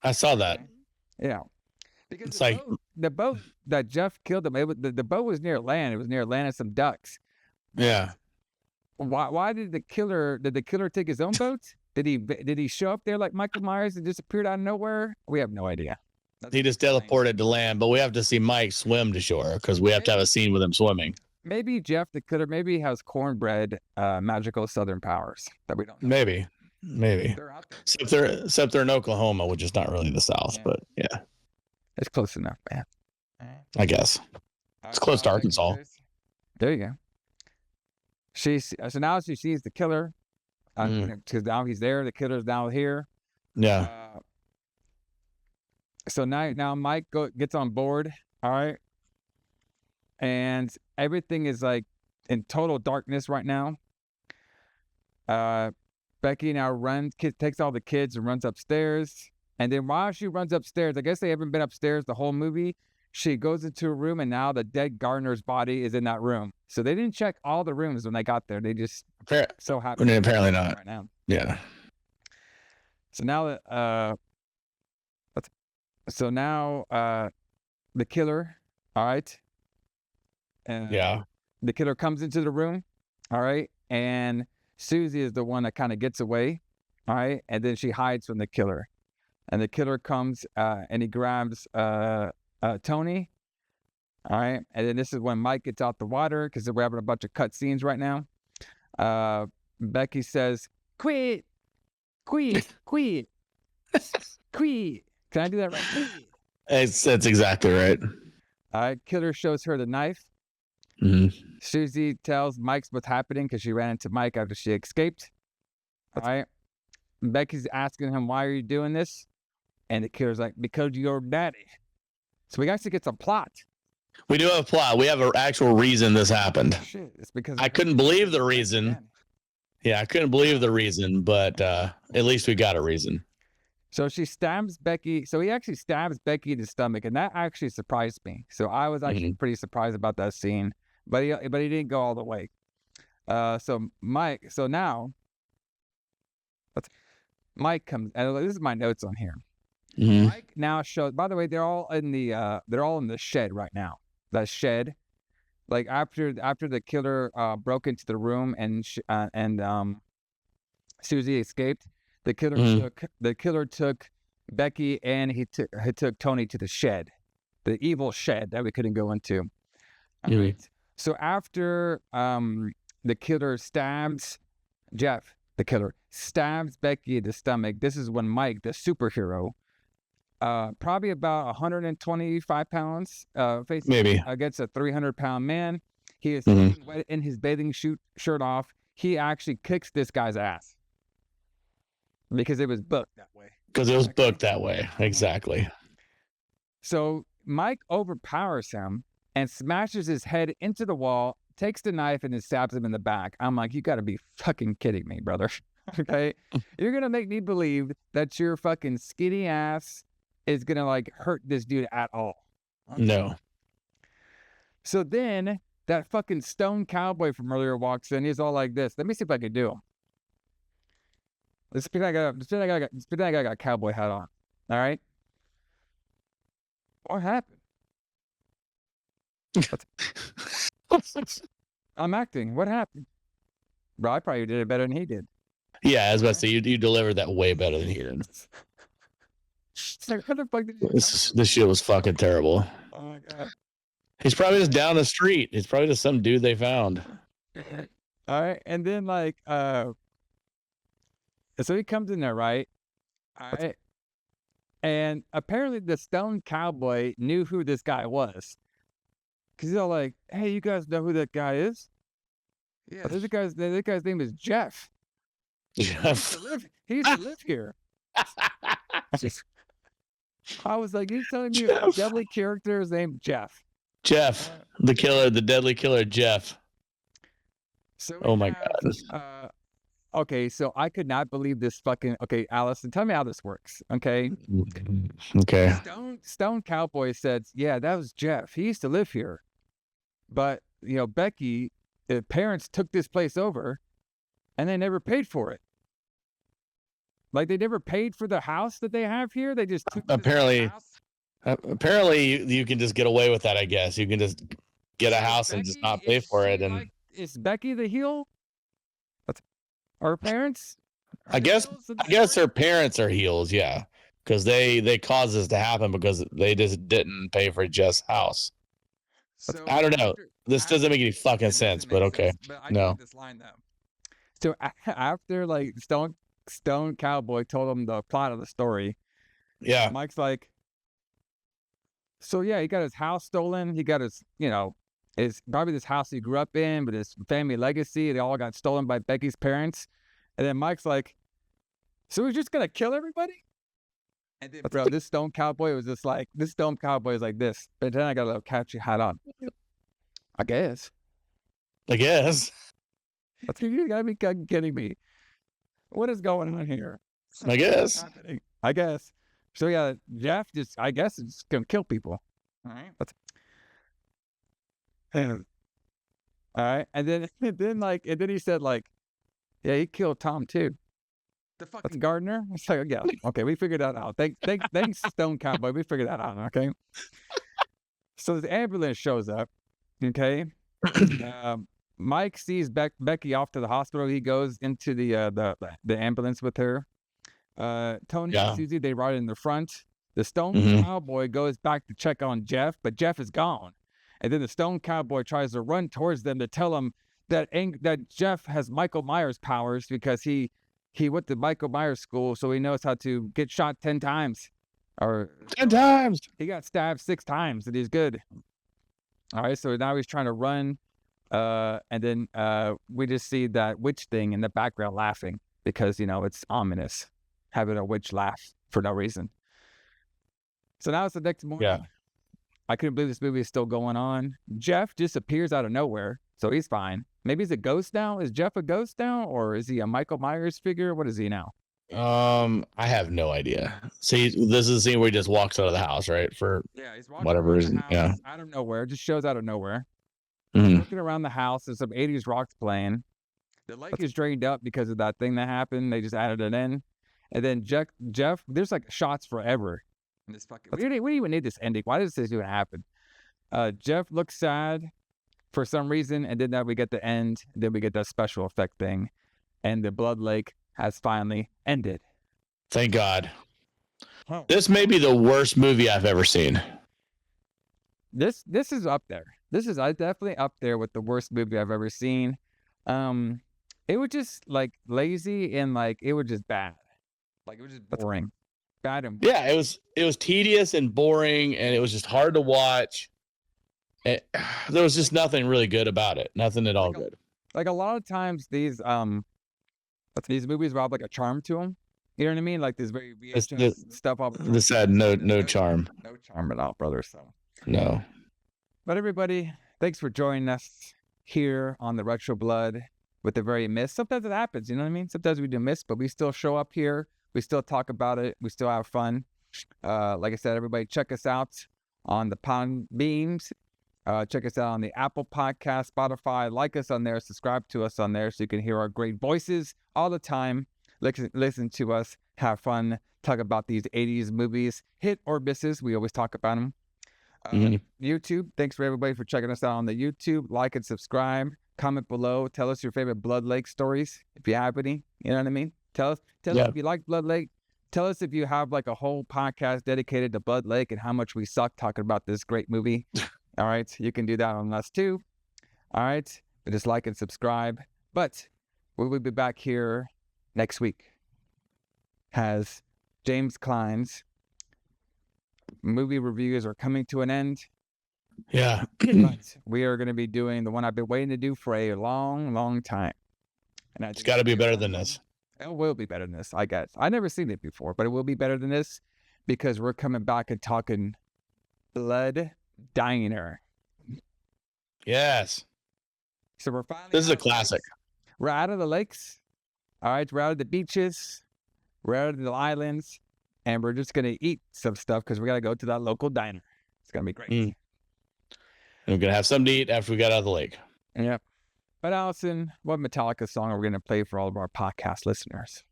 Speaker 2: I saw that.
Speaker 1: Okay? Yeah. Because
Speaker 2: it's
Speaker 1: the boat that Jeff killed him, the boat was near land. It was near land and some ducks.
Speaker 2: Yeah.
Speaker 1: Why did the killer take his own boat? Did he show up there like Michael Myers and disappeared out of nowhere? We have no idea.
Speaker 2: He just teleported to land, but we have to see Mike swim to shore because we have to have a scene with him swimming.
Speaker 1: Maybe Jeff the killer, maybe he has cornbread magical southern powers that we don't know.
Speaker 2: Maybe.
Speaker 1: They're out there.
Speaker 2: Except they're in Oklahoma, which is not really the South, but yeah.
Speaker 1: It's close enough, man.
Speaker 2: I guess. It's close to Arkansas.
Speaker 1: There you go. So now she sees the killer. Because now he's there. The killer's now here.
Speaker 2: Yeah.
Speaker 1: So now Mike gets on board. All right. And everything is like in total darkness right now. Becky now takes all the kids and runs upstairs. And then while she runs upstairs, I guess they haven't been upstairs the whole movie. She goes into a room, and now the dead gardener's body is in that room. So they didn't check all the rooms when they got there. They just so happened.
Speaker 2: Apparently not.
Speaker 1: Right now.
Speaker 2: Yeah.
Speaker 1: So now the killer, all right.
Speaker 2: Yeah.
Speaker 1: The killer comes into the room, all right, and Susie is the one that kind of gets away, all right, and then she hides from the killer. And the killer comes and he grabs Tony, all right, and then this is when Mike gets out the water because we're having a bunch of cut scenes right now. Becky says, quit. Can I do that right?
Speaker 2: That's exactly right.
Speaker 1: All right, killer shows her the knife.
Speaker 2: Mm-hmm.
Speaker 1: Susie tells Mike what's happening because she ran into Mike after she escaped. All right. Becky's asking him, why are you doing this? And the killer's like, because you're daddy. So we actually get some plot.
Speaker 2: We do have a plot. We have an actual reason this happened.
Speaker 1: Shit, it's because
Speaker 2: I couldn't believe the reason. Yeah, I couldn't believe the reason, but at least we got a reason.
Speaker 1: So she stabs Becky. So he actually stabs Becky in the stomach, and that actually surprised me. So I was actually pretty surprised about that scene, but he didn't go all the way. So now Mike comes, and this is my notes on here.
Speaker 2: Mm-hmm.
Speaker 1: Mike now shows. By the way, they're all in the shed right now. That shed, like after the killer broke into the room and Susie escaped. The killer took Becky and he took Tony to the shed, the evil shed that we couldn't go into. All right. So after the killer stabs Jeff, the killer stabs Becky in the stomach. This is when Mike, the superhero, probably about 125 pounds,
Speaker 2: maybe
Speaker 1: against a 300-pound man. He is in his bathing shirt off. He actually kicks this guy's ass. Because it was booked that way.
Speaker 2: Exactly.
Speaker 1: So Mike overpowers him and smashes his head into the wall, takes the knife, and then stabs him in the back. I'm like, you got to be fucking kidding me, brother. Okay? You're going to make me believe that your fucking skinny ass is going to, like, hurt this dude at all.
Speaker 2: Okay. No.
Speaker 1: So then that fucking stone cowboy from earlier walks in. He's all like this. Let me see if I can do him. Let's pretend I got a cowboy hat on. All right? What happened? I'm acting. What happened? Bro, I probably did it better than he did.
Speaker 2: Yeah, I was about to say, you delivered that way better than he did.
Speaker 1: It's like, what the fuck did you do?
Speaker 2: This shit was fucking terrible.
Speaker 1: Oh my God.
Speaker 2: He's probably just down the street. He's probably just some dude they found.
Speaker 1: All right. And then, like, so he comes in there, right? All right. And apparently the stone cowboy knew who this guy was. Because he's all like, hey, you guys know who that guy is? Yeah. This guy's name is Jeff.
Speaker 2: Jeff.
Speaker 1: He used to live here. I was like, you're telling me a deadly character is named Jeff.
Speaker 2: Jeff, the killer, the deadly killer, Jeff.
Speaker 1: So
Speaker 2: oh my God.
Speaker 1: Okay, so I could not believe this fucking. Okay, Alison, tell me how this works. Okay.
Speaker 2: Okay.
Speaker 1: Stone Cowboy said, yeah, that was Jeff. He used to live here. But, you know, Becky, the parents took this place over and they never paid for it. Like, they never paid for the house that they have here. They just took
Speaker 2: apparently you can just get away with that, I guess. You can just get a house and just not pay for it. And
Speaker 1: is Becky the heel? Our parents?
Speaker 2: I guess her parents are heels, yeah. Because they caused this to happen because they just didn't pay for Jeff's house. So I don't know. This doesn't make any fucking sense, but okay.
Speaker 1: But I know this line though. So after like Stone Cowboy told him the plot of the story,
Speaker 2: yeah,
Speaker 1: Mike's like, so yeah, he got his house stolen. He got his, you know, it's probably this house he grew up in, but his family legacy, they all got stolen by Becky's parents. And then Mike's like, so we're just going to kill everybody? And then, bro, this Stone Cowboy was just like, this is like this. But then I got a little catchy hat on. I guess.
Speaker 2: You
Speaker 1: You got to be kidding me. What is going on here?
Speaker 2: I guess.
Speaker 1: Happening? I guess. So yeah, Jeff just, I guess, is gonna kill people. All right. All right, and then he said like, yeah, he killed Tom too. The fucking gardener. It's like, yeah, okay, we figured that out. Thanks, Stone Cowboy. We figured that out. Okay. So the ambulance shows up. Okay. Mike sees Becky off to the hospital. He goes into the ambulance with her. Tony and Susie, they ride in the front. The Stone Cowboy goes back to check on Jeff, but Jeff is gone. And then the Stone Cowboy tries to run towards them to tell them that Jeff has Michael Myers powers because he went to Michael Myers school, so he knows how to get shot 10 times. Or
Speaker 2: 10 times.
Speaker 1: He got stabbed 6 times, and he's good. All right, so now he's trying to run. And then we just see that witch thing in the background laughing because, it's ominous having a witch laugh for no reason. So now it's the next morning.
Speaker 2: Yeah.
Speaker 1: I couldn't believe this movie is still going on. Jeff just appears out of nowhere, so he's fine. Maybe he's a ghost now. Is Jeff a ghost now, or is he a Michael Myers figure? What is he now?
Speaker 2: I have no idea. See, this is the scene where he just walks out of the house, right? For
Speaker 1: he's walking
Speaker 2: whatever reason. Yeah.
Speaker 1: Out of nowhere, just shows out of nowhere.
Speaker 2: Mm-hmm.
Speaker 1: Looking around the house, there's some 80s rocks playing. The lake is drained up because of that thing that happened. They just added it in. And then Jeff, there's like shots forever. In this fucking, we don't even need this ending. Why does this even happen? Jeff looks sad for some reason, and then we get the end. Then we get that special effect thing, and the blood lake has finally ended.
Speaker 2: Thank God. Oh. This may be the worst movie I've ever seen.
Speaker 1: This is up there. This is definitely up there with the worst movie I've ever seen. It was just like lazy and like it was just bad. Like it was just boring. Bad and boring.
Speaker 2: Yeah, it was tedious and boring, and it was just hard to watch. There was just nothing really good about it. Nothing at all good.
Speaker 1: Like a lot of times these movies will have like a charm to them. You know what I mean? Like this very stuff.
Speaker 2: This had no charm.
Speaker 1: No charm at all, brother. So
Speaker 2: no.
Speaker 1: But everybody, thanks for joining us here on the Retro Blood with the very miss. Sometimes it happens, you know what I mean? Sometimes we do miss, but we still show up here. We still talk about it. We still have fun. Like I said, everybody check us out on the Pound Beams. Check us out on the Apple Podcast, Spotify. Like us on there. Subscribe to us on there so you can hear our great voices all the time. Listen to us. Have fun. Talk about these 80s movies. Hit or misses. We always talk about them. YouTube. Thanks for everybody for checking us out on the YouTube. Like and subscribe. Comment below. Tell us your favorite Blood Lake stories if you have any. You know what I mean? Tell us if you like Blood Lake. Tell us if you have like a whole podcast dedicated to Blood Lake and how much we suck talking about this great movie. All right. You can do that on us too. All right. But just like and subscribe. But we will be back here next week as James Kline's movie reviews are coming to an end.
Speaker 2: Yeah.
Speaker 1: But we are going to be doing the one I've been waiting to do for a long, long time. And
Speaker 2: it's got to be better than this.
Speaker 1: It will be better than this, I guess. I've never seen it before, but it will be better than this because we're coming back and talking Blood Diner.
Speaker 2: Yes.
Speaker 1: So we're finally.
Speaker 2: This is a classic.
Speaker 1: We're out of the lakes. All right. We're out of the beaches. We're out of the islands. And we're just going to eat some stuff because we got to go to that local diner. It's going to be great.
Speaker 2: And we're going to have something to eat after we got out of the lake.
Speaker 1: Yep. But Alison, what Metallica song are we going to play for all of our podcast listeners?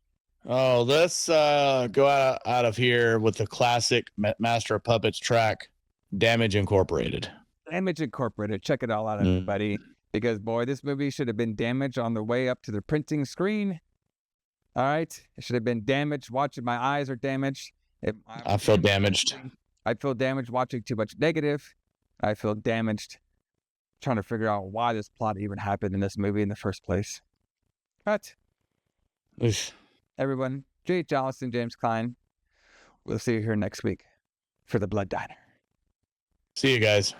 Speaker 2: Oh, let's go out of here with the classic Master of Puppets track, Damage Incorporated.
Speaker 1: Damage Incorporated. Check it all out, everybody. Because, boy, this movie should have been damaged on the way up to the printing screen. All right? It should have been damaged. Watching my eyes are damaged.
Speaker 2: I feel damaged.
Speaker 1: I feel damaged watching too much negative. I feel damaged trying to figure out why this plot even happened in this movie in the first place. But, everyone, J.H. Alison, James Kline, we'll see you here next week for the Blood Diner.
Speaker 2: See you guys.